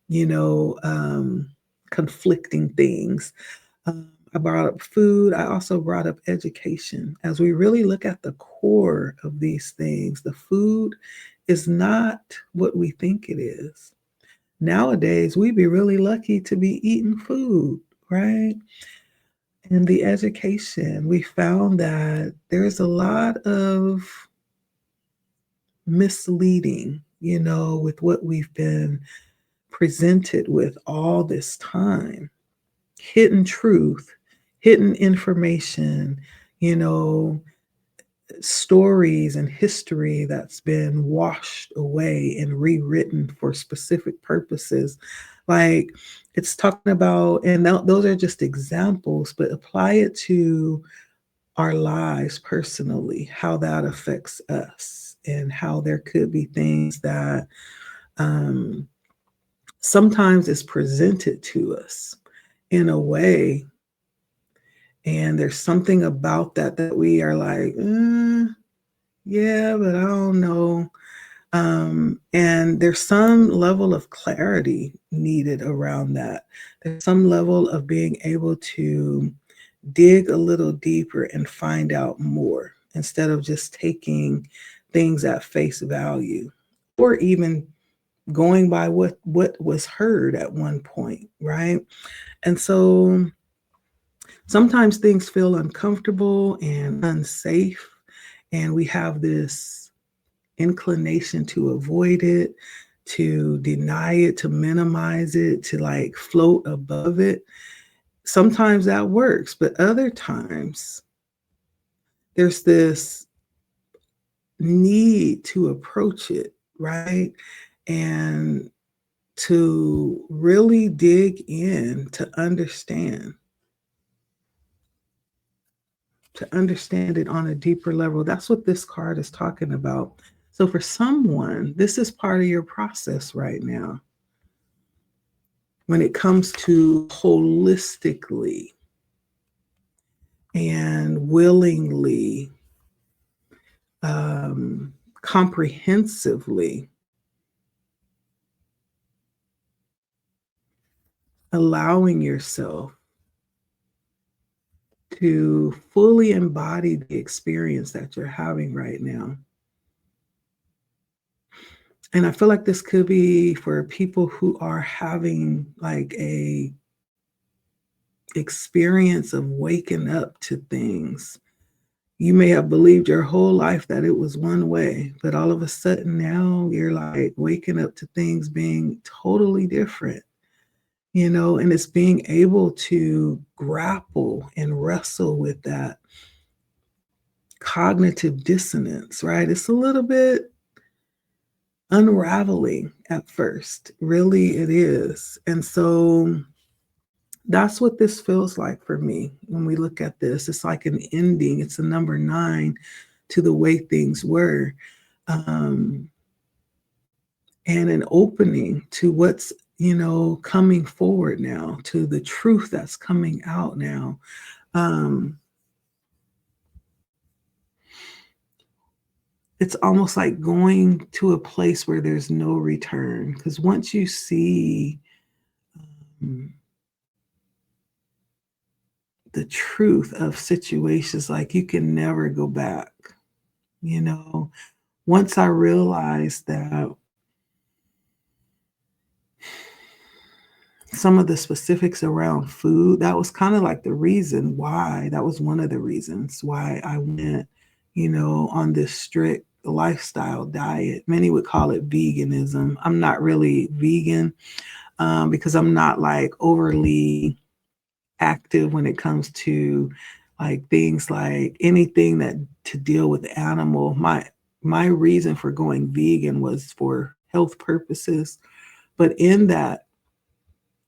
S1: you know, um, conflicting things. I brought up food. I also brought up education. As we really look at the core of these things, the food is not what we think it is. Nowadays, we'd be really lucky to be eating food, right? And the education, we found that there's a lot of misleading, with what we've been presented with all this time. Hidden truth, hidden information, you know, stories and history that's been washed away and rewritten for specific purposes. Like it's talking about, and those are just examples, but apply it to our lives personally, how that affects us, and how there could be things that um, sometimes is presented to us in a way. And there's something about that we are like, yeah, but I don't know. And there's some level of clarity needed around that. There's some level of being able to dig a little deeper and find out more instead of just taking things at face value or even going by what was heard at one point, right? And so sometimes things feel uncomfortable and unsafe, and we have this inclination to avoid it, to deny it, to minimize it, to like float above it. Sometimes that works, but other times there's this need to approach it, right? And to really dig in to understand it on a deeper level. That's what this card is talking about. So for someone, this is part of your process right now when it comes to holistically and willingly, comprehensively allowing yourself to fully embody the experience that you're having right now. And I feel like this could be for people who are having like a experience of waking up to things. You may have believed your whole life that it was one way, but all of a sudden now you're like waking up to things being totally different, and it's being able to grapple and wrestle with that cognitive dissonance, right? It's a little bit unraveling at first. Really, it is. And so that's what this feels like for me when we look at this. It's like an ending, it's a number nine to the way things were. Um, and an opening to what's coming forward now, to the truth that's coming out now. um it's almost like going to a place where there's no return, because once you see um, the truth of situations, like, you can never go back. you know Once I realized that some of the specifics around food, that was kind of like the reason why, that was one of the reasons why I went, on this strict lifestyle diet. Many would call it veganism. I'm not really vegan, because I'm not like overly active when it comes to like things like anything that to deal with animal. My reason for going vegan was for health purposes, but in that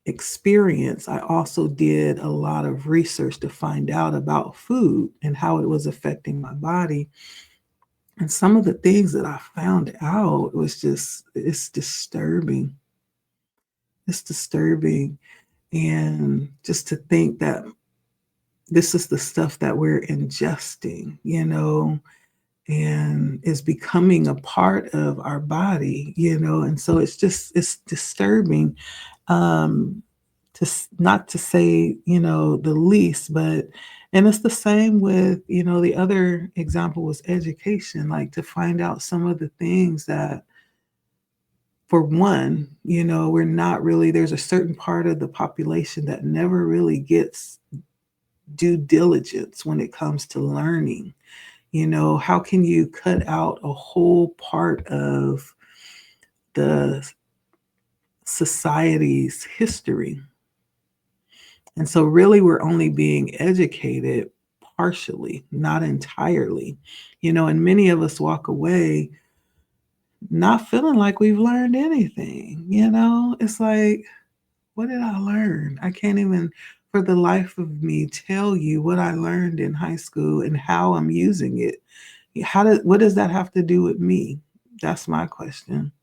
S1: experience, I also did a lot of research to find out about food and how it was affecting my body. And some of the things that I found out was just, it's disturbing. It's disturbing. And just to think that this is the stuff that we're ingesting, and is becoming a part of our body, and so it's disturbing. um not to say, the least, but and it's the same with, the other example was education, like to find out some of the things that, for one, we're not really, there's a certain part of the population that never really gets due diligence when it comes to learning. How can you cut out a whole part of the society's history? And so, really, we're only being educated partially, not entirely. And many of us walk away not feeling like we've learned anything. It's like, what did I learn? I can't even, for the life of me, tell you what I learned in high school and how I'm using it. What does that have to do with me? That's my question.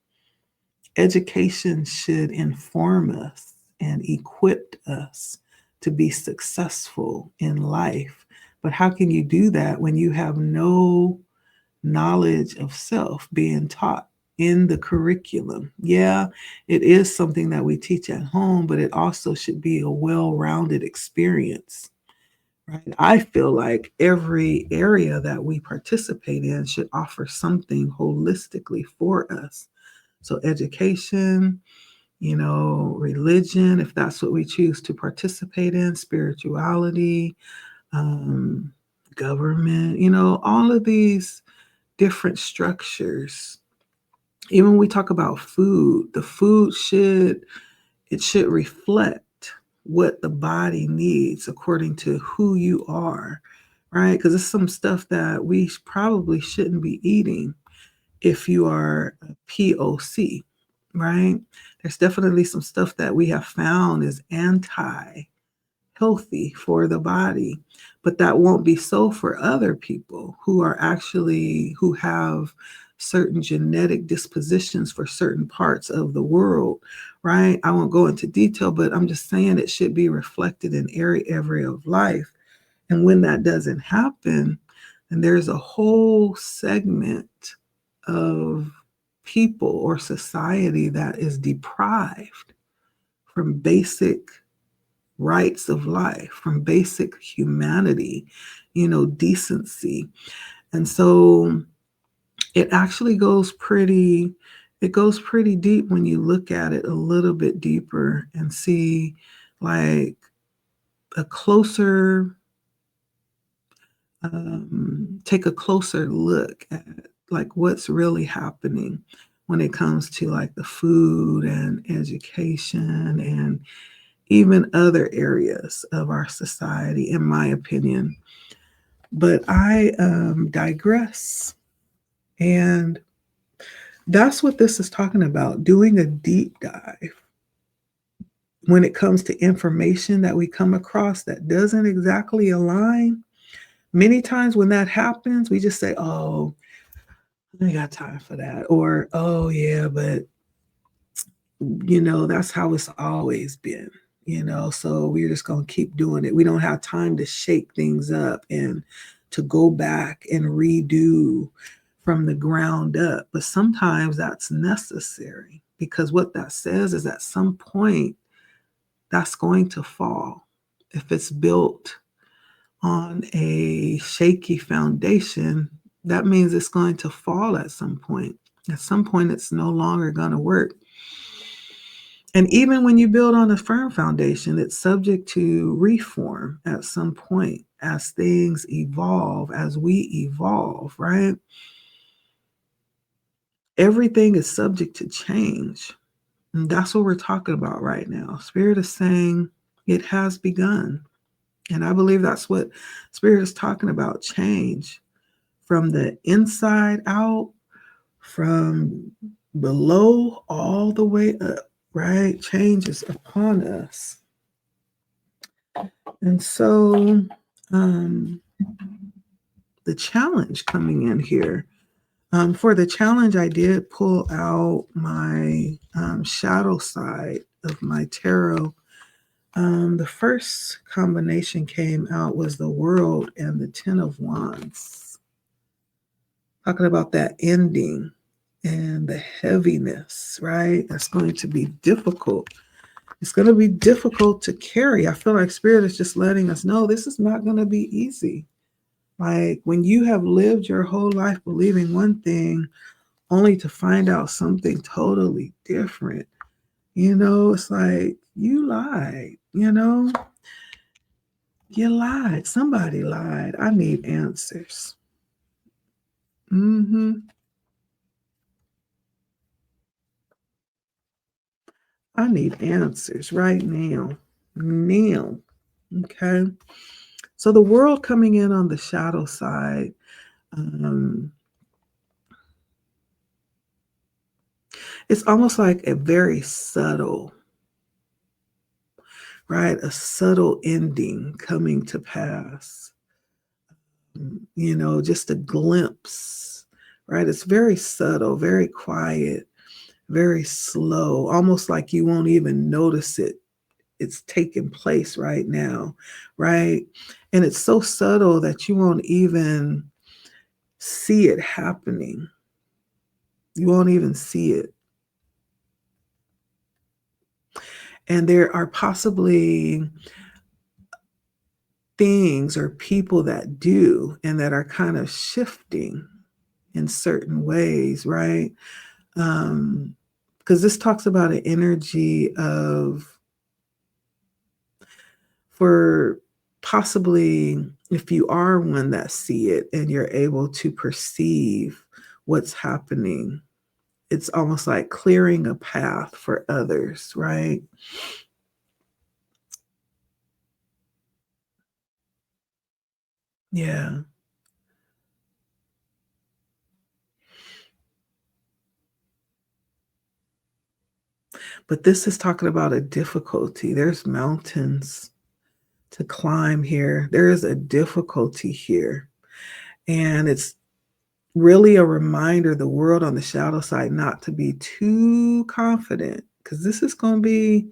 S1: Education should inform us and equip us to be successful in life. But how can you do that when you have no knowledge of self being taught in the curriculum? Yeah, it is something that we teach at home, but it also should be a well rounded experience. Right? I feel like every area that we participate in should offer something holistically for us. So, education, religion, if that's what we choose to participate in, spirituality, um, government, all of these different structures. Even when we talk about food, the food should reflect what the body needs according to who you are, right? Because it's some stuff that we probably shouldn't be eating if you are a POC, right? There's definitely some stuff that we have found is anti healthy for the body, but that won't be so for other people who have certain genetic dispositions for certain parts of the world, right? I won't go into detail, but I'm just saying it should be reflected in every area of life. And when that doesn't happen, then there's a whole segment of people or society that is deprived from basic rights of life, from basic humanity, decency. And so it actually goes pretty deep when you look at it a little bit deeper and see like a closer take a closer look at like what's really happening when it comes to like the food and education and even other areas of our society, in my opinion. But I digress. And That's what this is talking about, doing a deep dive when it comes to information that we come across that doesn't exactly align. Many times when that happens, we just say, oh, I ain't got time for that. Or, oh, yeah, but, that's how it's always been, so we're just going to keep doing it. We don't have time to shake things up and to go back and redo from the ground up. But sometimes that's necessary because what that says is at some point that's going to fall. If it's built on a shaky foundation, that means it's going to fall at some point. At some point, it's no longer going to work. And even when you build on a firm foundation, it's subject to reform at some point as things evolve, as we evolve, right? Everything is subject to change. And that's what we're talking about right now. Spirit is saying it has begun. And I believe that's what Spirit is talking about, change from the inside out, from below all the way up, right? Change is upon us. And so the challenge coming in here, for the challenge, I did pull out my shadow side of my tarot. The first combination came out was the World and the Ten of Wands. Talking about that ending and the heaviness, right? That's going to be difficult. It's going to be difficult to carry. I feel like Spirit is just letting us know this is not going to be easy. Like when you have lived your whole life believing one thing only to find out something totally different, it's like you lied, you lied. Somebody lied. I need answers. I need answers right now. Now. Okay. So the world coming in on the shadow side, it's almost like a very subtle, right? A subtle ending coming to pass. Just a glimpse, right? It's very subtle, very quiet, very slow, almost like you won't even notice it. It's taking place right now, right? And it's so subtle that you won't even see it happening. You won't even see it. And there are possibly things or people that do and that are kind of shifting in certain ways, right? Because this talks about an energy of, for possibly if you are one that see it and you're able to perceive what's happening, it's almost like clearing a path for others, right? Yeah. But this is talking about a difficulty. There's mountains to climb here. There is a difficulty here. And it's really a reminder, the world on the shadow side, not to be too confident because this is going to be,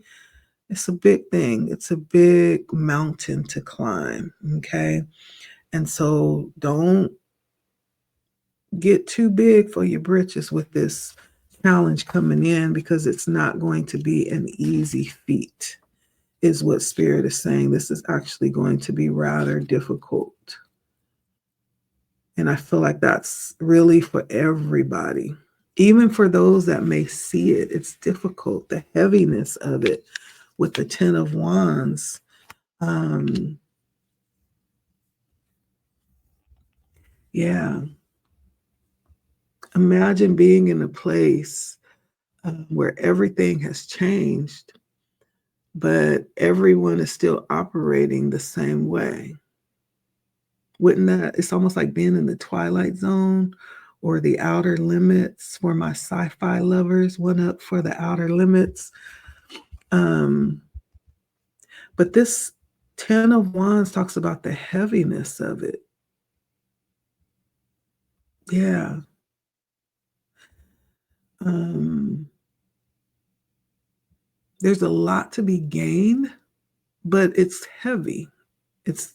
S1: it's a big thing. It's a big mountain to climb. Okay. And so don't get too big for your britches with this challenge coming in because it's not going to be an easy feat, is what Spirit is saying. This is actually going to be rather difficult. And I feel like that's really for everybody. Even for those that may see it, it's difficult. The heaviness of it with the Ten of Wands. Yeah. Imagine being in a place where everything has changed, but everyone is still operating the same way. Wouldn't that, it's almost like being in the twilight zone or The Outer Limits for my sci-fi lovers. One up for The Outer Limits. But this Ten of Wands talks about the heaviness of it. Yeah. There's a lot to be gained, but it's heavy. It's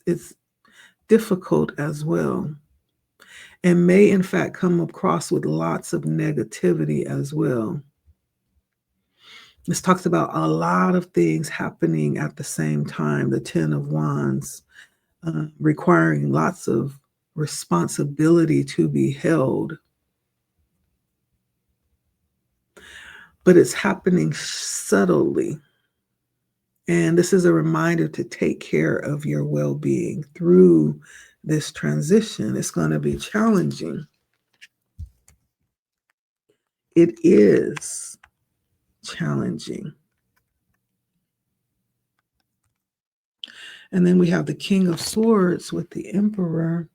S1: difficult as well, and may in fact come across with lots of negativity as well. This talks about a lot of things happening at the same time, the Ten of Wands, requiring lots of responsibility to be held. But it's happening subtly. And this is a reminder to take care of your well-being through this transition. It's going to be challenging. It is challenging. And then we have the King of Swords with the Emperor.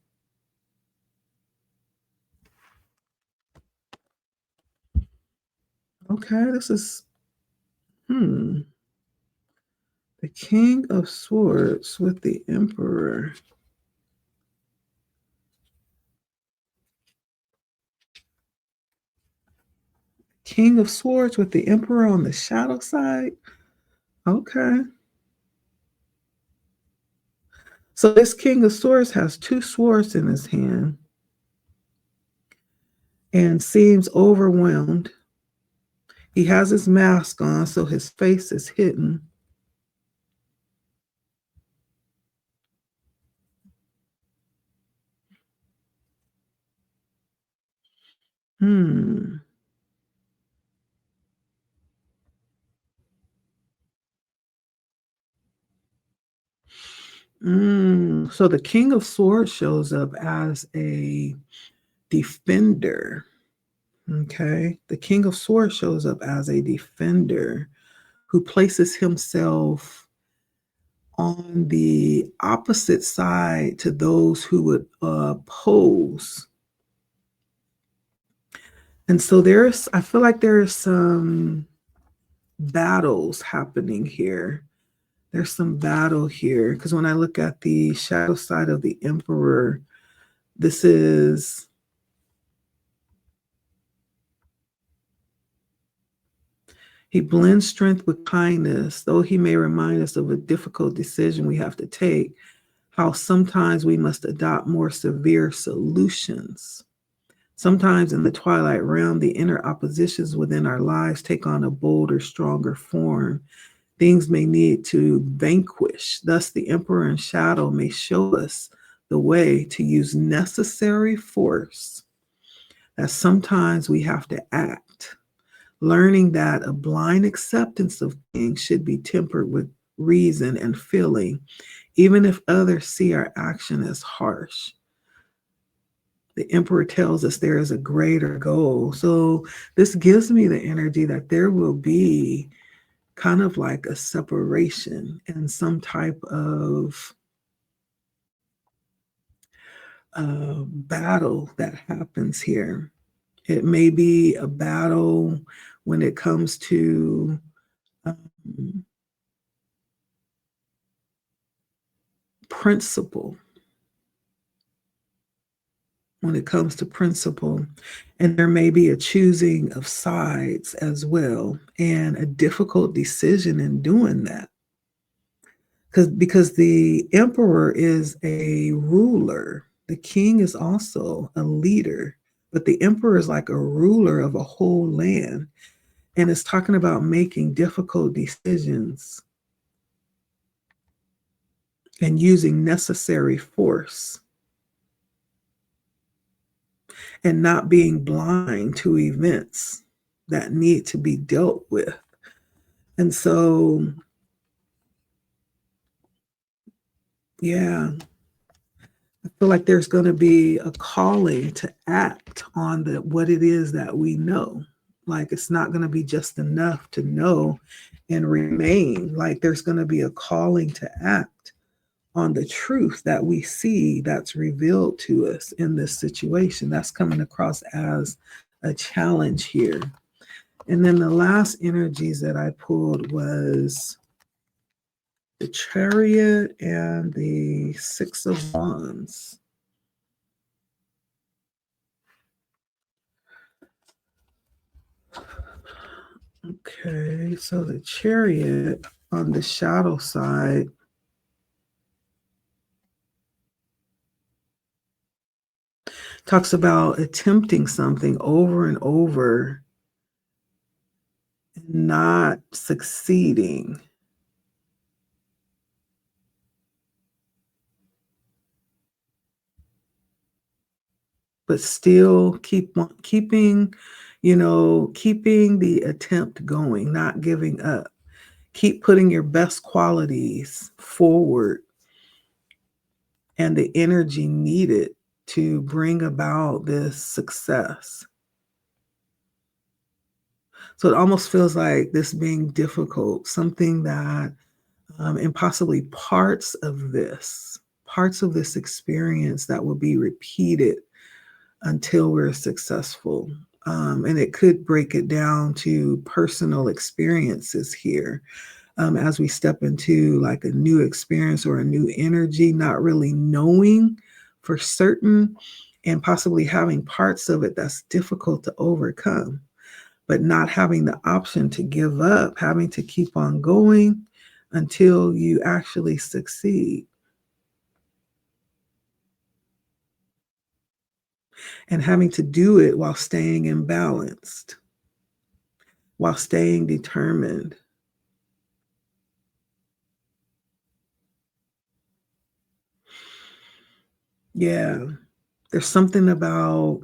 S1: Okay, this is, the King of Swords with the Emperor. King of Swords with the Emperor on the shadow side. Okay. So this King of Swords has two swords in his hand and seems overwhelmed. He has his mask on, so his face is hidden. So the King of Swords shows up as a defender. Okay. The King of Swords shows up as a defender who places himself on the opposite side to those who would oppose. And so I feel like there's some battles happening here. There's some battle here because when I look at the shadow side of the Emperor, this is he blends strength with kindness, though he may remind us of a difficult decision we have to take, how sometimes we must adopt more severe solutions. Sometimes in the twilight realm, the inner oppositions within our lives take on a bolder, stronger form. Things may need to vanquish. Thus, the Emperor in shadow may show us the way to use necessary force, that sometimes we have to act, learning that a blind acceptance of things should be tempered with reason and feeling, even if others see our action as harsh. The Emperor tells us there is a greater goal. So this gives me the energy that there will be kind of like a separation and some type of battle that happens here. It may be a battle when it comes to principle. When it comes to principle, and there may be a choosing of sides as well, and a difficult decision in doing that. Because the Emperor is a ruler, the king is also a leader, but the Emperor is like a ruler of a whole land, and it's talking about making difficult decisions and using necessary force and not being blind to events that need to be dealt with. And so, yeah, I feel like there's going to be a calling to act on what it is that we know. Like it's not going to be just enough to know and remain. Like there's going to be a calling to act on the truth that we see that's revealed to us in this situation. That's coming across as a challenge here. And then the last energies that I pulled was the Chariot and the Six of Wands. Okay, so the Chariot on the shadow side talks about attempting something over and over and not succeeding. But still keeping, keeping the attempt going, not giving up. Keep putting your best qualities forward and the energy needed to bring about this success. So it almost feels like this being difficult, something that, and possibly parts of this experience that will be repeated until we're successful. And it could break it down to personal experiences here, as we step into like a new experience or a new energy, not really knowing for certain and possibly having parts of it that's difficult to overcome, but not having the option to give up, having to keep on going until you actually succeed. And having to do it while staying imbalanced, while staying determined. Yeah, there's something about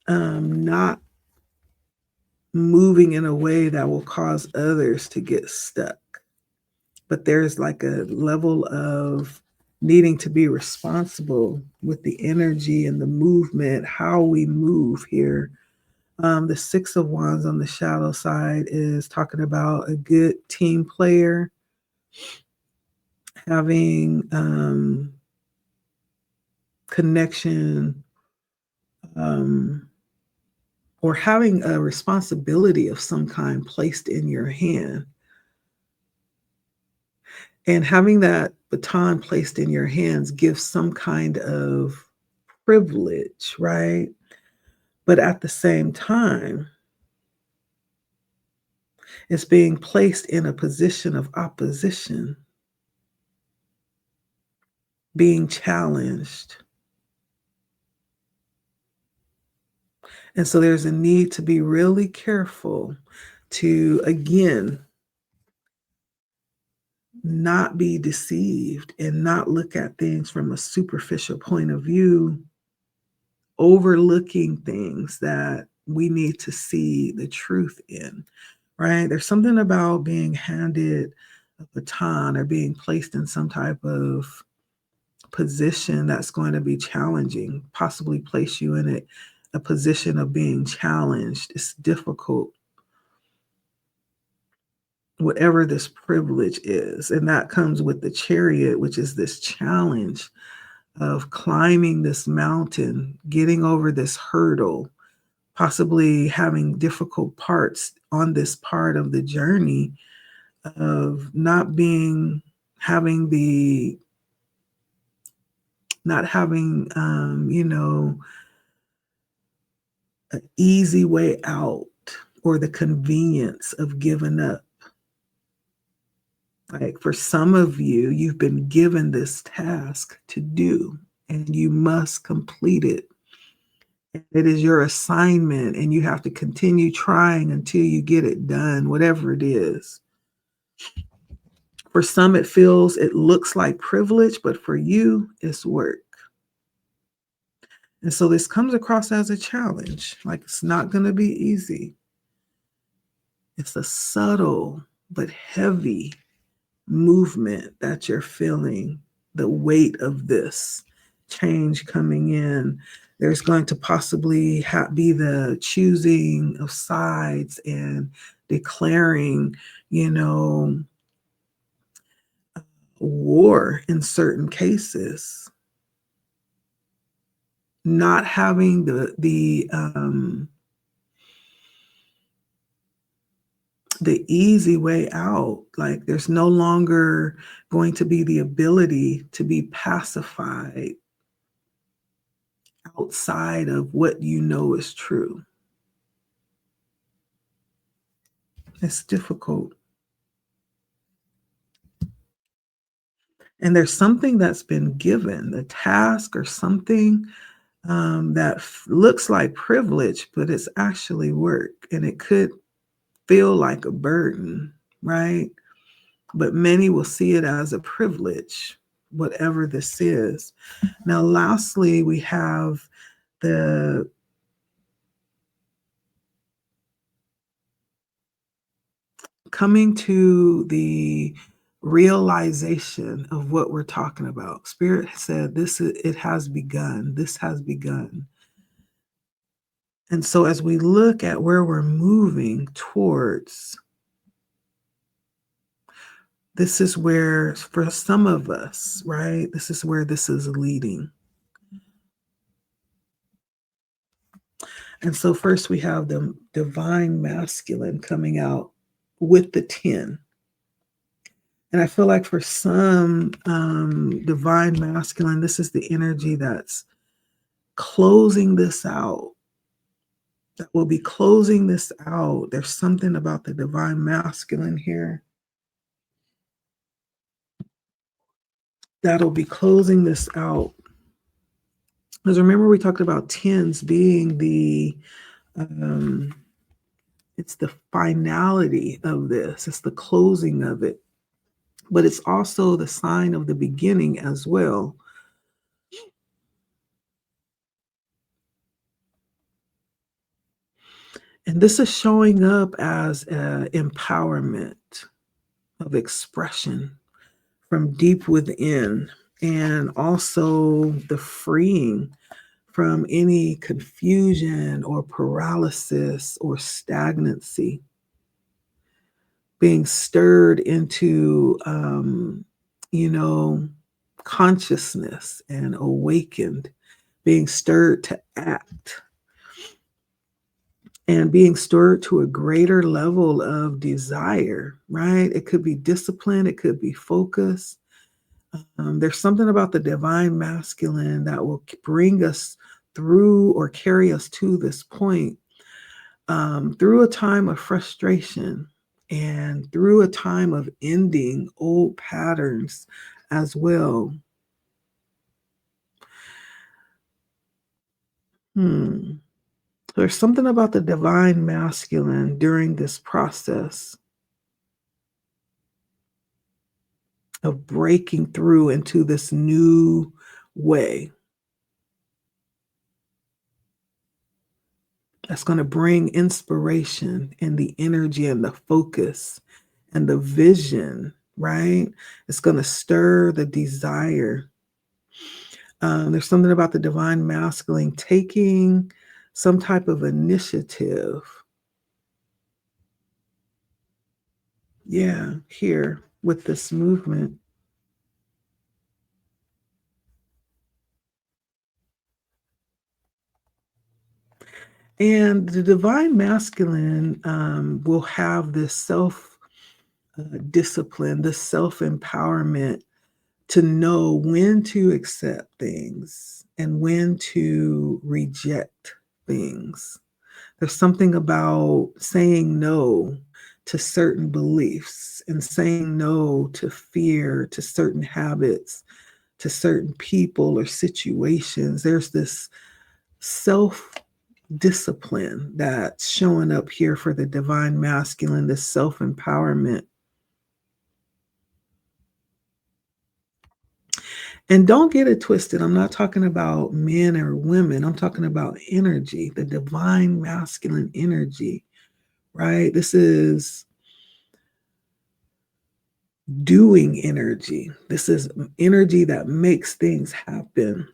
S1: not moving in a way that will cause others to get stuck. But there's like a level of needing to be responsible with the energy and the movement, how we move here. The Six of Wands on the shadow side is talking about a good team player, having connection, um, or having a responsibility of some kind placed in your hand. And having that baton placed in your hands gives some kind of privilege, right? But at the same time, it's being placed in a position of opposition, being challenged. And so there's a need to be really careful to, again, not be deceived and not look at things from a superficial point of view, overlooking things that we need to see the truth in, right? There's something about being handed a baton or being placed in some type of position that's going to be challenging, possibly place you in a position of being challenged. It's difficult, whatever this privilege is. And that comes with the Chariot, which is this challenge of climbing this mountain, getting over this hurdle, possibly having difficult parts on this part of the journey of having the, not having, an easy way out or the convenience of giving up. Like for some of you, you've been given this task to do and you must complete it. It is your assignment and you have to continue trying until you get it done, whatever it is. For some, it looks like privilege, but for you, it's work. And so this comes across as a challenge. Like it's not going to be easy. It's a subtle but heavy movement that you're feeling, the weight of this change coming in. There's going to possibly be the choosing of sides and declaring, you know, war in certain cases, not having the easy way out. Like there's no longer going to be the ability to be pacified outside of what you know is true. It's difficult. And there's something that's been given, the task or something that looks like privilege, but it's actually work. And it could feel like a burden, right? But many will see it as a privilege, whatever this is. Now, lastly, we have the coming to the realization of what we're talking about. Spirit said, it has begun. This has begun. And so as we look at where we're moving towards, this is where, for some of us, right, this is where this is leading. And so first we have the divine masculine coming out with the 10. And I feel like for some divine masculine, this is the energy that's closing this out, that will be closing this out. There's something about the divine masculine here that'll be closing this out. Because remember, we talked about tens being it's the finality of this, it's the closing of it, but it's also the sign of the beginning as well. And this is showing up as empowerment of expression from deep within, and also the freeing from any confusion or paralysis or stagnancy, being stirred into, consciousness and awakened, being stirred to act, and being stirred to a greater level of desire, right? It could be discipline, it could be focus. There's something about the divine masculine that will bring us through or carry us to this point, through a time of frustration and through a time of ending old patterns as well. There's something about the divine masculine during this process of breaking through into this new way that's going to bring inspiration and the energy and the focus and the vision, right? It's going to stir the desire. There's something about the divine masculine taking some type of initiative. Yeah, here with this movement. And the divine masculine will have this self discipline, this self empowerment to know when to accept things and when to reject things. There's something about saying no to certain beliefs and saying no to fear, to certain habits, to certain people or situations. There's this self discipline that's showing up here for the divine masculine, this self empowerment. And don't get it twisted. I'm not talking about men or women. I'm talking about energy, the divine masculine energy, right? This is doing energy. This is energy that makes things happen.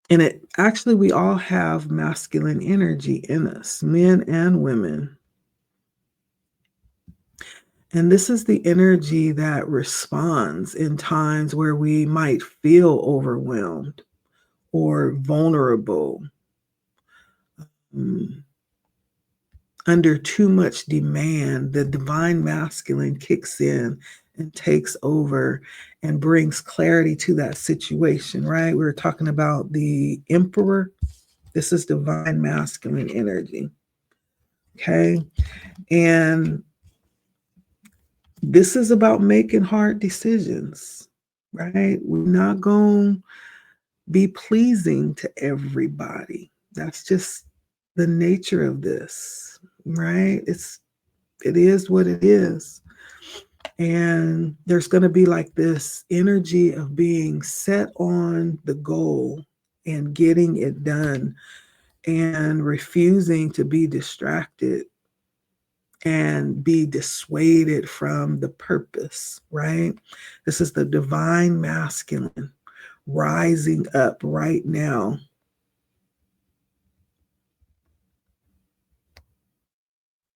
S1: And it actually, we all have masculine energy in us, men and women. And this is the energy that responds in times where we might feel overwhelmed or vulnerable, mm, under too much demand. The divine masculine kicks in and takes over and brings clarity to that situation, right? We were talking about the emperor. This is divine masculine energy. Okay. And this is about making hard decisions, right? We're not going to be pleasing to everybody. That's just the nature of this, right? It is what it is. And there's going to be like this energy of being set on the goal and getting it done and refusing to be distracted and be dissuaded from the purpose, right? This is the divine masculine rising up right now.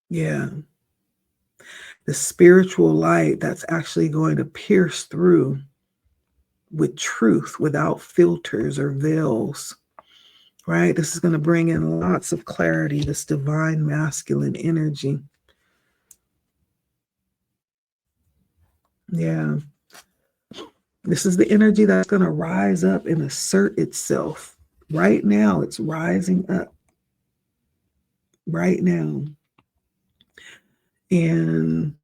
S1: Yeah. The spiritual light that's actually going to pierce through with truth without filters or veils, right? This is going to bring in lots of clarity, this divine masculine energy. Yeah. This is the energy that's going to rise up and assert itself. Right now, it's rising up right now. And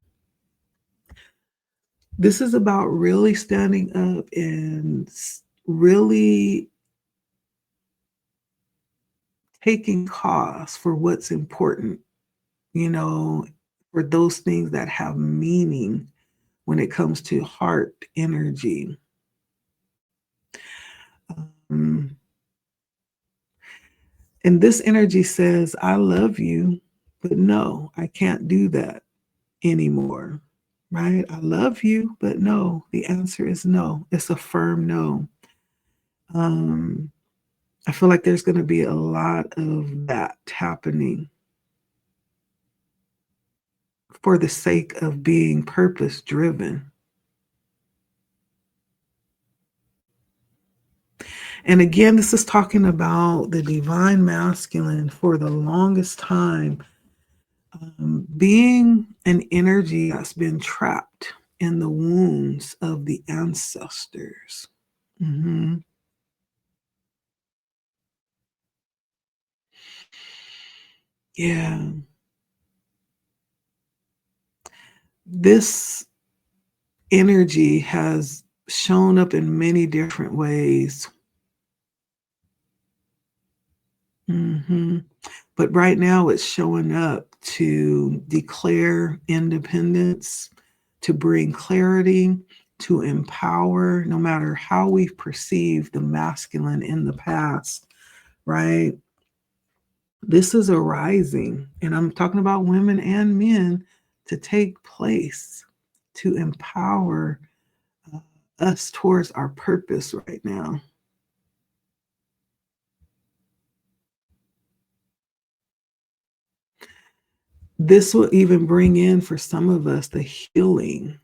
S1: this is about really standing up and really taking cause for what's important, you know, for those things that have meaning when it comes to heart energy. Um, and this energy says, I love you, but no, I can't do that anymore. Right? I love you, but no, the answer is no. It's a firm no. Um, I feel like there's going to be a lot of that happening for the sake of being purpose driven. And again, this is talking about the divine masculine for the longest time, being an energy that's been trapped in the wounds of the ancestors. Mhm. Yeah. This energy has shown up in many different ways. Hmm. But right now, it's showing up to declare independence, to bring clarity, to empower, no matter how we've perceived the masculine in the past, right? This is a rising, and I'm talking about women and men, to take place, to empower uh, us towards our purpose right now. This will even bring in for some of us the healing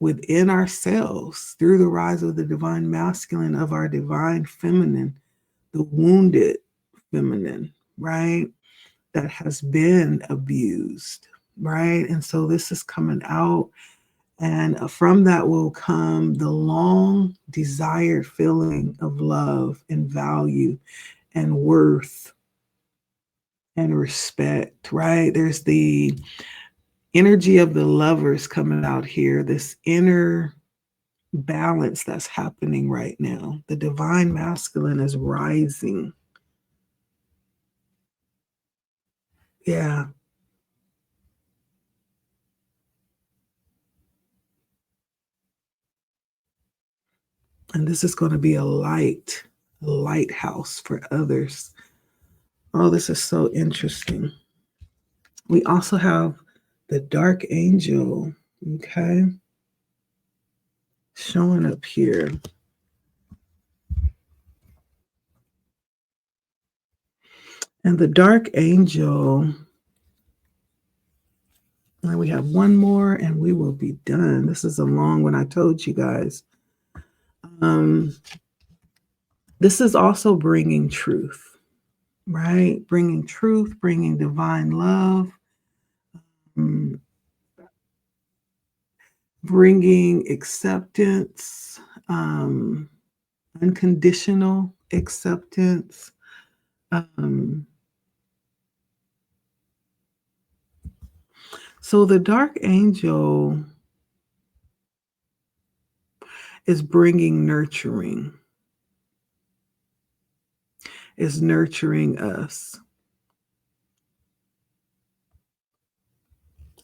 S1: within ourselves through the rise of the divine masculine, of our divine feminine, the wounded feminine, right? That has been abused, right? And so this is coming out. And from that will come the long desired feeling of love and value and worth and respect, right? There's the energy of the lovers coming out here, this inner balance that's happening right now. The divine masculine is rising. Yeah. And this is going to be a light, a lighthouse for others. Oh, this is so interesting. We also have the dark angel, okay, showing up here. And the dark angel, and we have one more and we will be done. This is a long one, I told you guys. Um, this is also bringing truth, right? Bringing truth, bringing divine love, mm, bringing acceptance, unconditional acceptance. Um, so the dark angel is bringing nurturing, is nurturing us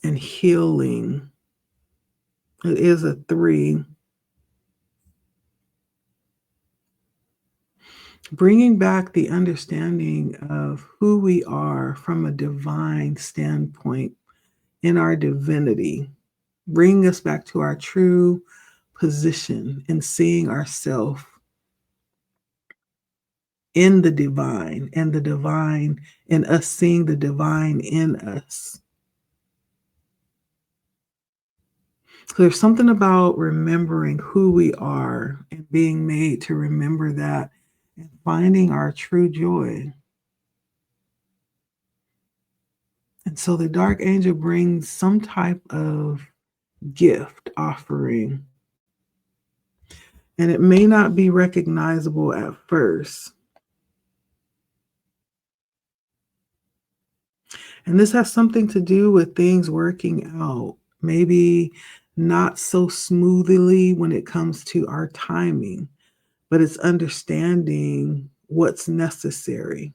S1: and healing. It is a 3. Bringing back the understanding of who we are from a divine standpoint in our divinity, bringing us back to our true position in seeing ourselves in the divine and the divine in us seeing the divine in us. So there's something about remembering who we are and being made to remember that and finding our true joy. And so the dark angel brings some type of gift offering, and it may not be recognizable at first. And this has something to do with things working out, maybe not so smoothly when it comes to our timing, but it's understanding what's necessary,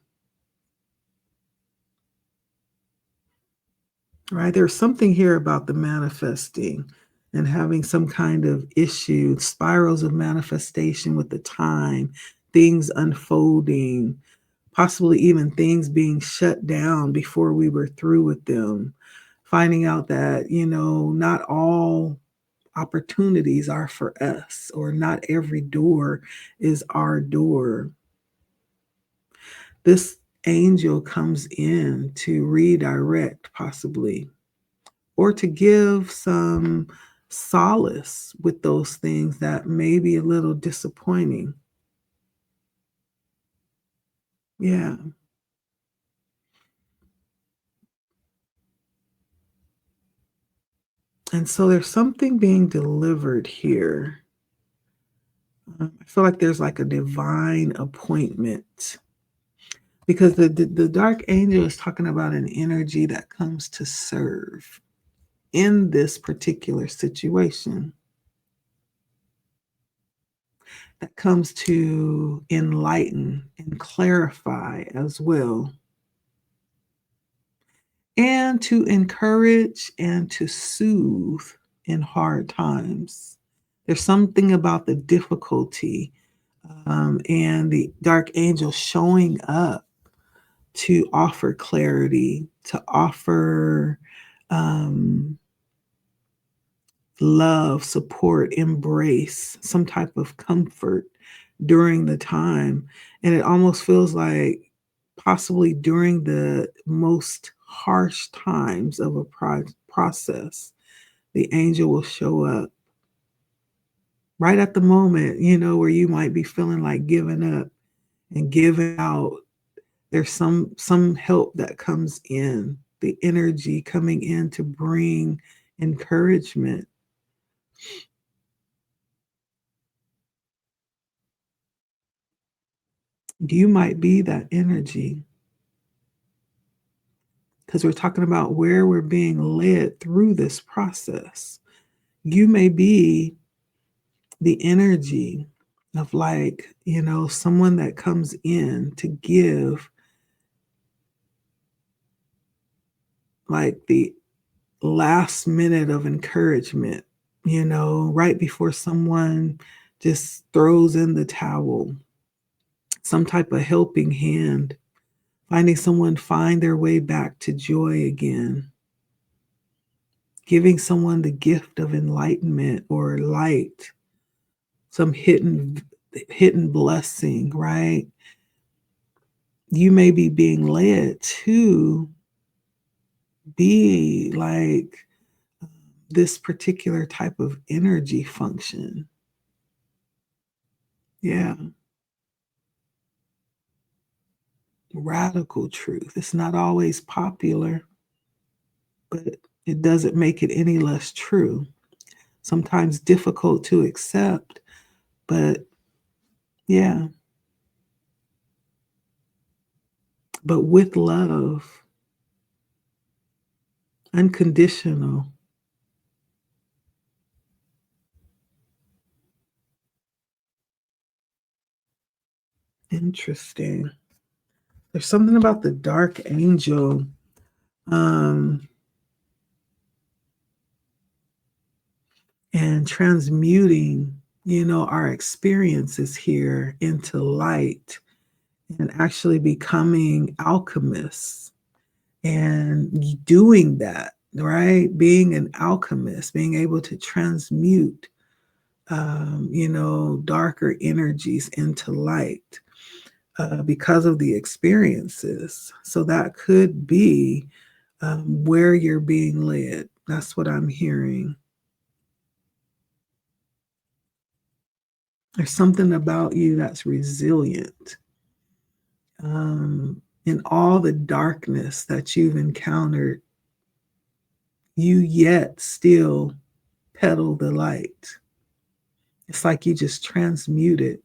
S1: right? There's something here about the manifesting and having some kind of issue, spirals of manifestation with the time, things unfolding, possibly even things being shut down before we were through with them, finding out that, not all opportunities are for us, or not every door is our door. This angel comes in to redirect, possibly, or to give some solace with those things that may be a little disappointing. Yeah. And so there's something being delivered here. I feel like there's like a divine appointment, because the dark angel is talking about an energy that comes to serve in this particular situation, that comes to enlighten and clarify as well, and to encourage and to soothe in hard times. There's something about the difficulty, and the dark angel showing up to offer clarity, to offer um, love, support, embrace, some type of comfort during the time. And it almost feels like possibly during the most harsh times of a process, the angel will show up right at the moment, where you might be feeling like giving up and giving out. There's some help that comes in, the energy coming in to bring encouragement. You might be that energy, because we're talking about where we're being led through this process. You may be the energy of, like, someone that comes in to give, like, the last minute of encouragement, right before someone just throws in the towel, some type of helping hand, finding someone find their way back to joy again, giving someone the gift of enlightenment or light, some hidden blessing, right? you may be being led to be like this particular type of energy function. Yeah, radical truth. It's not always popular, but it doesn't make it any less true. Sometimes difficult to accept, but yeah, but with love, unconditional. Interesting. There's something about the dark angel, um, and transmuting, our experiences here into light and actually becoming alchemists and doing that, right? Being an alchemist, being able to transmute, darker energies into light because of the experiences. So that could be where you're being led. That's what I'm hearing. There's something about you that's resilient. In all the darkness that you've encountered, you yet still pedal the light. It's like you just transmute it.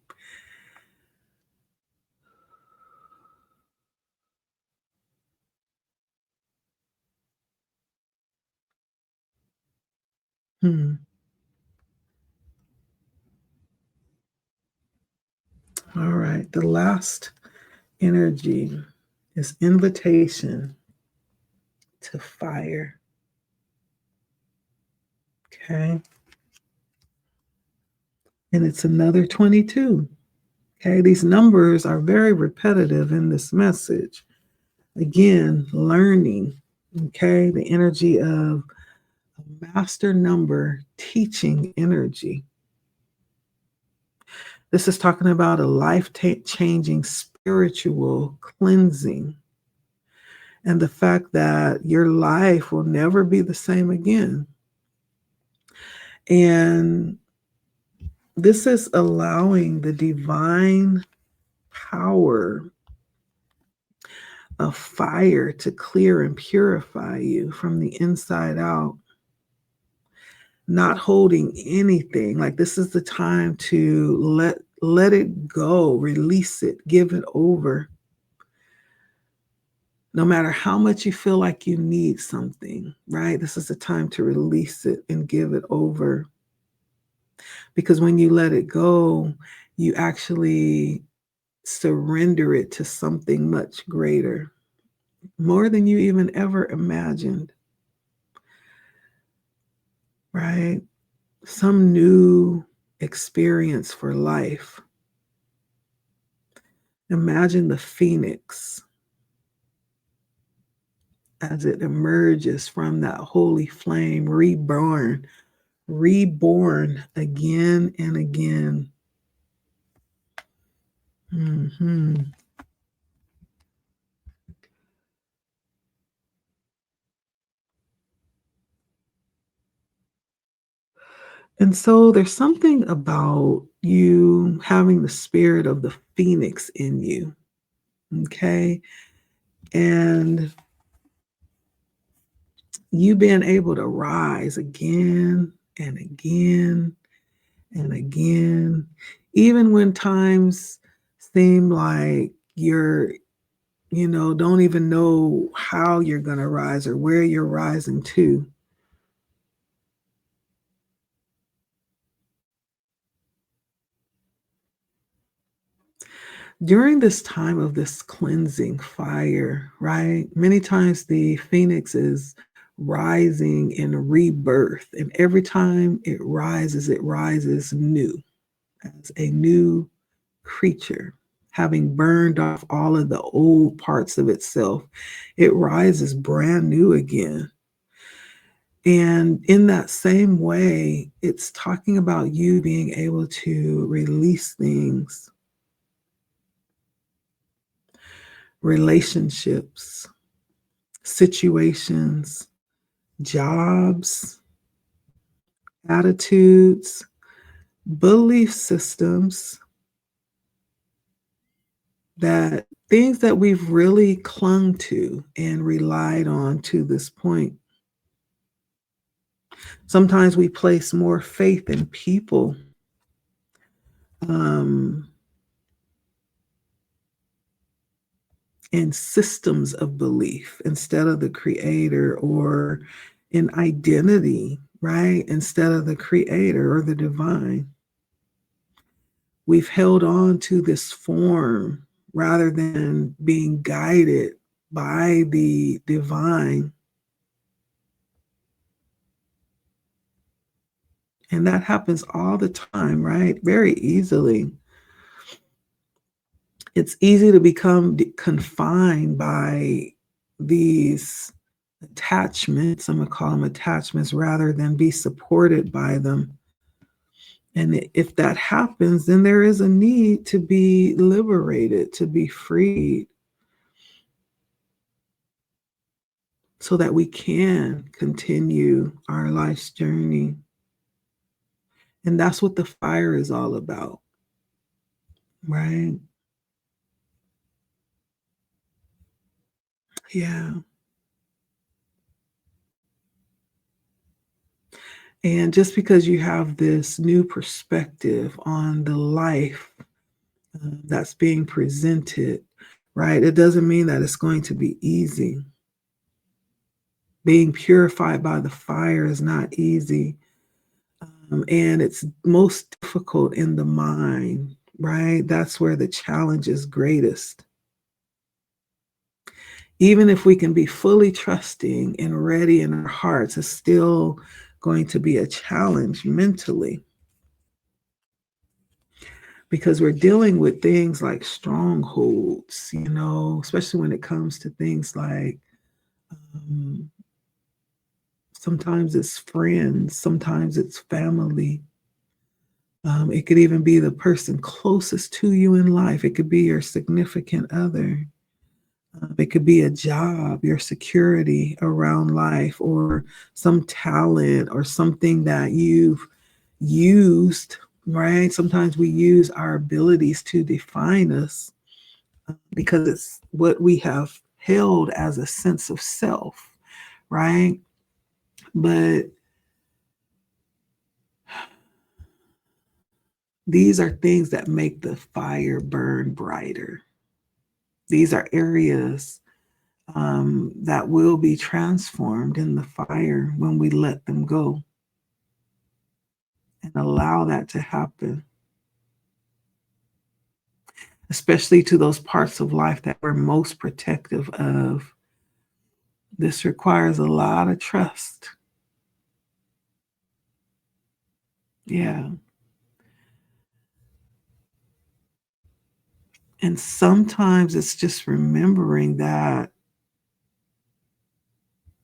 S1: Hmm. All right. The last energy is invitation to fire. Okay. And it's another 22. Okay. These numbers are very repetitive in this message. Again, learning. Okay. The energy of a master number teaching energy. This is talking about a life changing spiritual cleansing and the fact that your life will never be the same again. And this is allowing the divine power of fire to clear and purify you from the inside out, not holding anything. Like this is the time to let it go, release it, give it over. No matter how much you feel like you need something, right? This is the time to release it and give it over. Because when you let it go, you actually surrender it to something much greater, more than you even ever imagined, right? Some new experience for life. Imagine the phoenix as it emerges from that holy flame, reborn again and again. Mhm. And so there's something about you having the spirit of the phoenix in you, okay? And you being able to rise again and again and again, even when times seem like don't even know how you're going to rise or where you're rising to. During this time of this cleansing fire, right? Many times the phoenix is rising in rebirth, and every time it rises new as a new creature. Having burned off all of the old parts of itself, it rises brand new again. And in that same way, it's talking about you being able to release things, relationships, situations, jobs, attitudes, belief systems, that things that we've really clung to and relied on to this point. Sometimes we place more faith in people, um, and systems of belief instead of the creator, or in identity, right? Instead of the creator or the divine. We've held on to this form rather than being guided by the divine. And that happens all the time, right? Very easily. It's easy to become confined by these attachments. I'm going to call them attachments rather than be supported by them. And if that happens, then there is a need to be liberated, to be freed, so that we can continue our life's journey. And that's what the fire is all about, right? Yeah. And just because you have this new perspective on the life that's being presented, right, it doesn't mean that it's going to be easy. Being purified by the fire is not easy. And it's most difficult in the mind, right? That's where the challenge is greatest. Even if we can be fully trusting and ready in our hearts, it's still going to be a challenge mentally, because we're dealing with things like strongholds, especially when it comes to things like um, sometimes it's friends, sometimes it's family. It could even be the person closest to you in life. It could be your significant other. It could be a job, your security around life, or some talent or something that you've used, right? Sometimes we use our abilities to define us because it's what we have held as a sense of self, right? But these are things that make the fire burn brighter. These are areas that will be transformed in the fire when we let them go and allow that to happen, especially to those parts of life that we're most protective of. This requires a lot of trust. Yeah. And sometimes it's just remembering that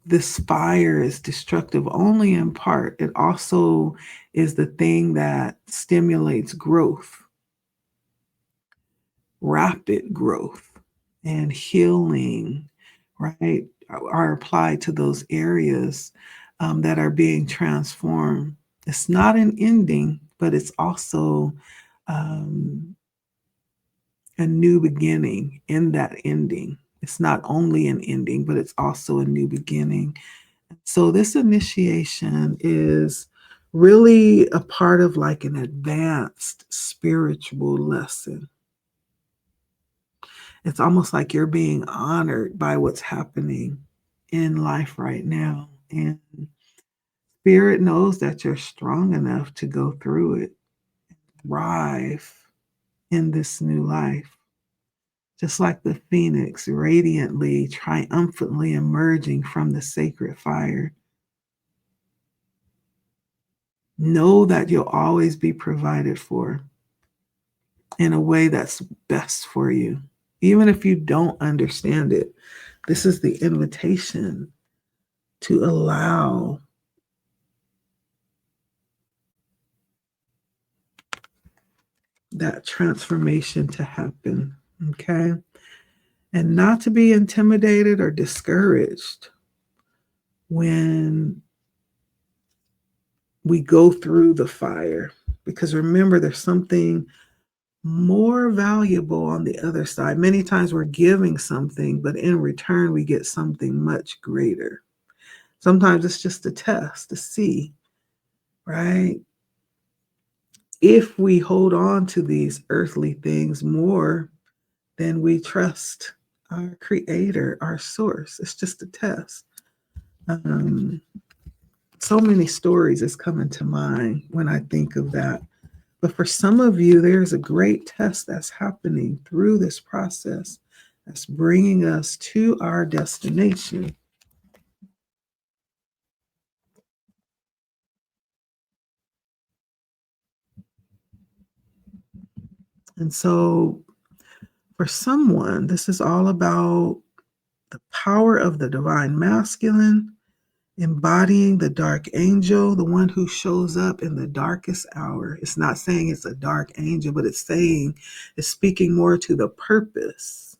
S1: this fire is destructive only in part. It also is the thing that stimulates growth, rapid growth, and healing, right? Are applied to those areas that are being transformed. It's not an ending, but it's also um, a new beginning in that ending. It's not only an ending, but it's also a new beginning. So this initiation is really a part of like an advanced spiritual lesson. It's almost like you're being honored by what's happening in life right now. And spirit knows that you're strong enough to go through it, thrive in this new life. Just like the phoenix radiantly, triumphantly emerging from the sacred fire. Know that you'll always be provided for in a way that's best for you. Even if you don't understand it, this is the invitation to allow that transformation to happen. Okay. and not to be intimidated or discouraged when we go through the fire. Because remember, there's something more valuable on the other side. Many times we're giving something, but in return, we get something much greater. Sometimes it's just a test to see, right? If we hold on to these earthly things more than we trust our creator, our source, it's just a test. Um, so many stories is coming to mind when I think of that. But for some of you, there's a great test that's happening through this process that's bringing us to our destination. And so, for someone, this is all about the power of the divine masculine, embodying the dark angel, the one who shows up in the darkest hour. It's not saying it's a dark angel, but it's speaking more to the purpose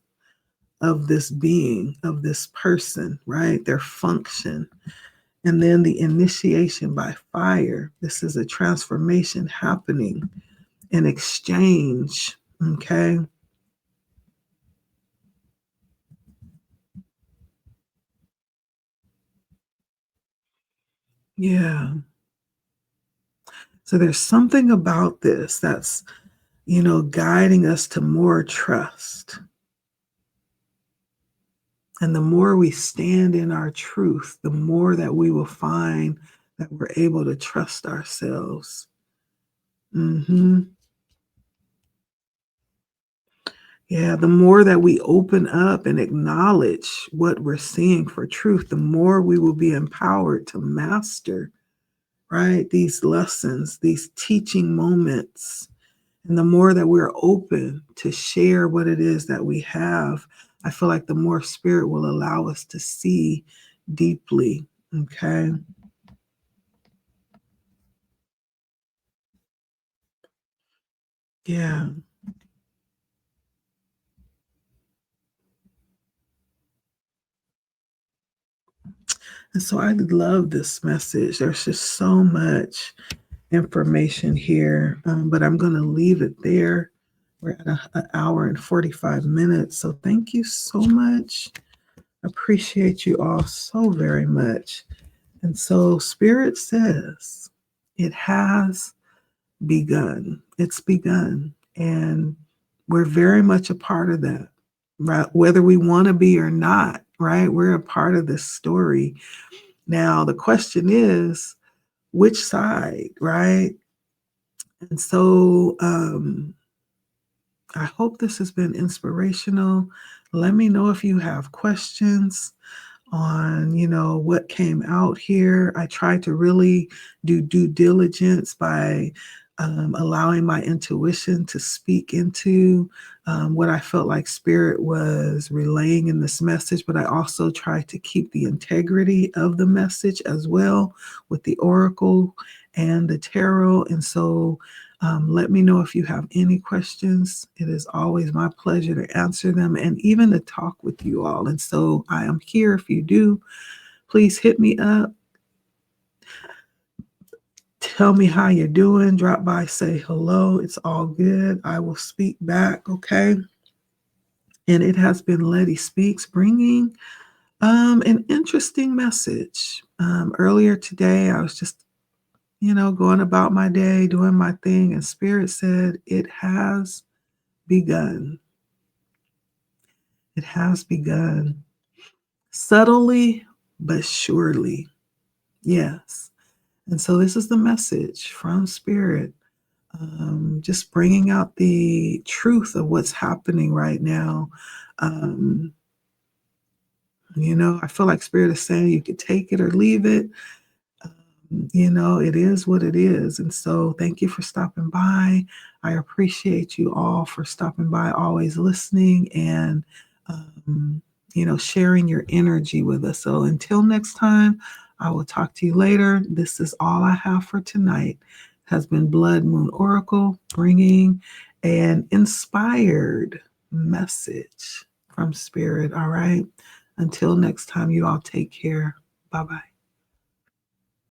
S1: of this being, of this person, right? Their function. And then the initiation by fire. This is a transformation happening in exchange. Okay. Yeah. So there's something about this that's, guiding us to more trust. And the more we stand in our truth, the more that we will find that we're able to trust ourselves. hmm Yeah, the more that we open up and acknowledge what we're seeing for truth, the more we will be empowered to master, right? These lessons, these teaching moments. And the more that we're open to share what it is that we have, I feel like the more spirit will allow us to see deeply. Okay. Yeah. And so I love this message. There's just so much information here, but I'm going to leave it there. We're at an hour and 45 minutes. So thank you so much. Appreciate you all so very much. And so Spirit says it has begun. It's begun. And we're very much a part of that, right? Whether we want to be or not, right? We're a part of this story. Now, the question is, which side, right? And so I hope this has been inspirational. Let me know if you have questions on, what came out here. I tried to really do due diligence by allowing my intuition to speak into what I felt like spirit was relaying in this message, but I also tried to keep the integrity of the message as well with the oracle and the tarot. And so let me know if you have any questions. It is always my pleasure to answer them and even to talk with you all. And so I am here if you do. Please hit me up. Tell me how you're doing. Drop by, say hello. It's all good. I will speak back. Okay. And it has been Letty Speaks, bringing an interesting message. Earlier today, I was just, going about my day, doing my thing, and Spirit said, it has begun. It has begun subtly, but surely. Yes. And so this is the message from Spirit, just bringing out the truth of what's happening right now. Um, I feel like Spirit is saying you could take it or leave it. It is what it is. And so thank you for stopping by. I appreciate you all for stopping by, always listening and, sharing your energy with us. So until next time, I will talk to you later. This is all I have for tonight. Has been Blood Moon Oracle bringing an inspired message from spirit. All right. Until next time, you all take care. Bye bye.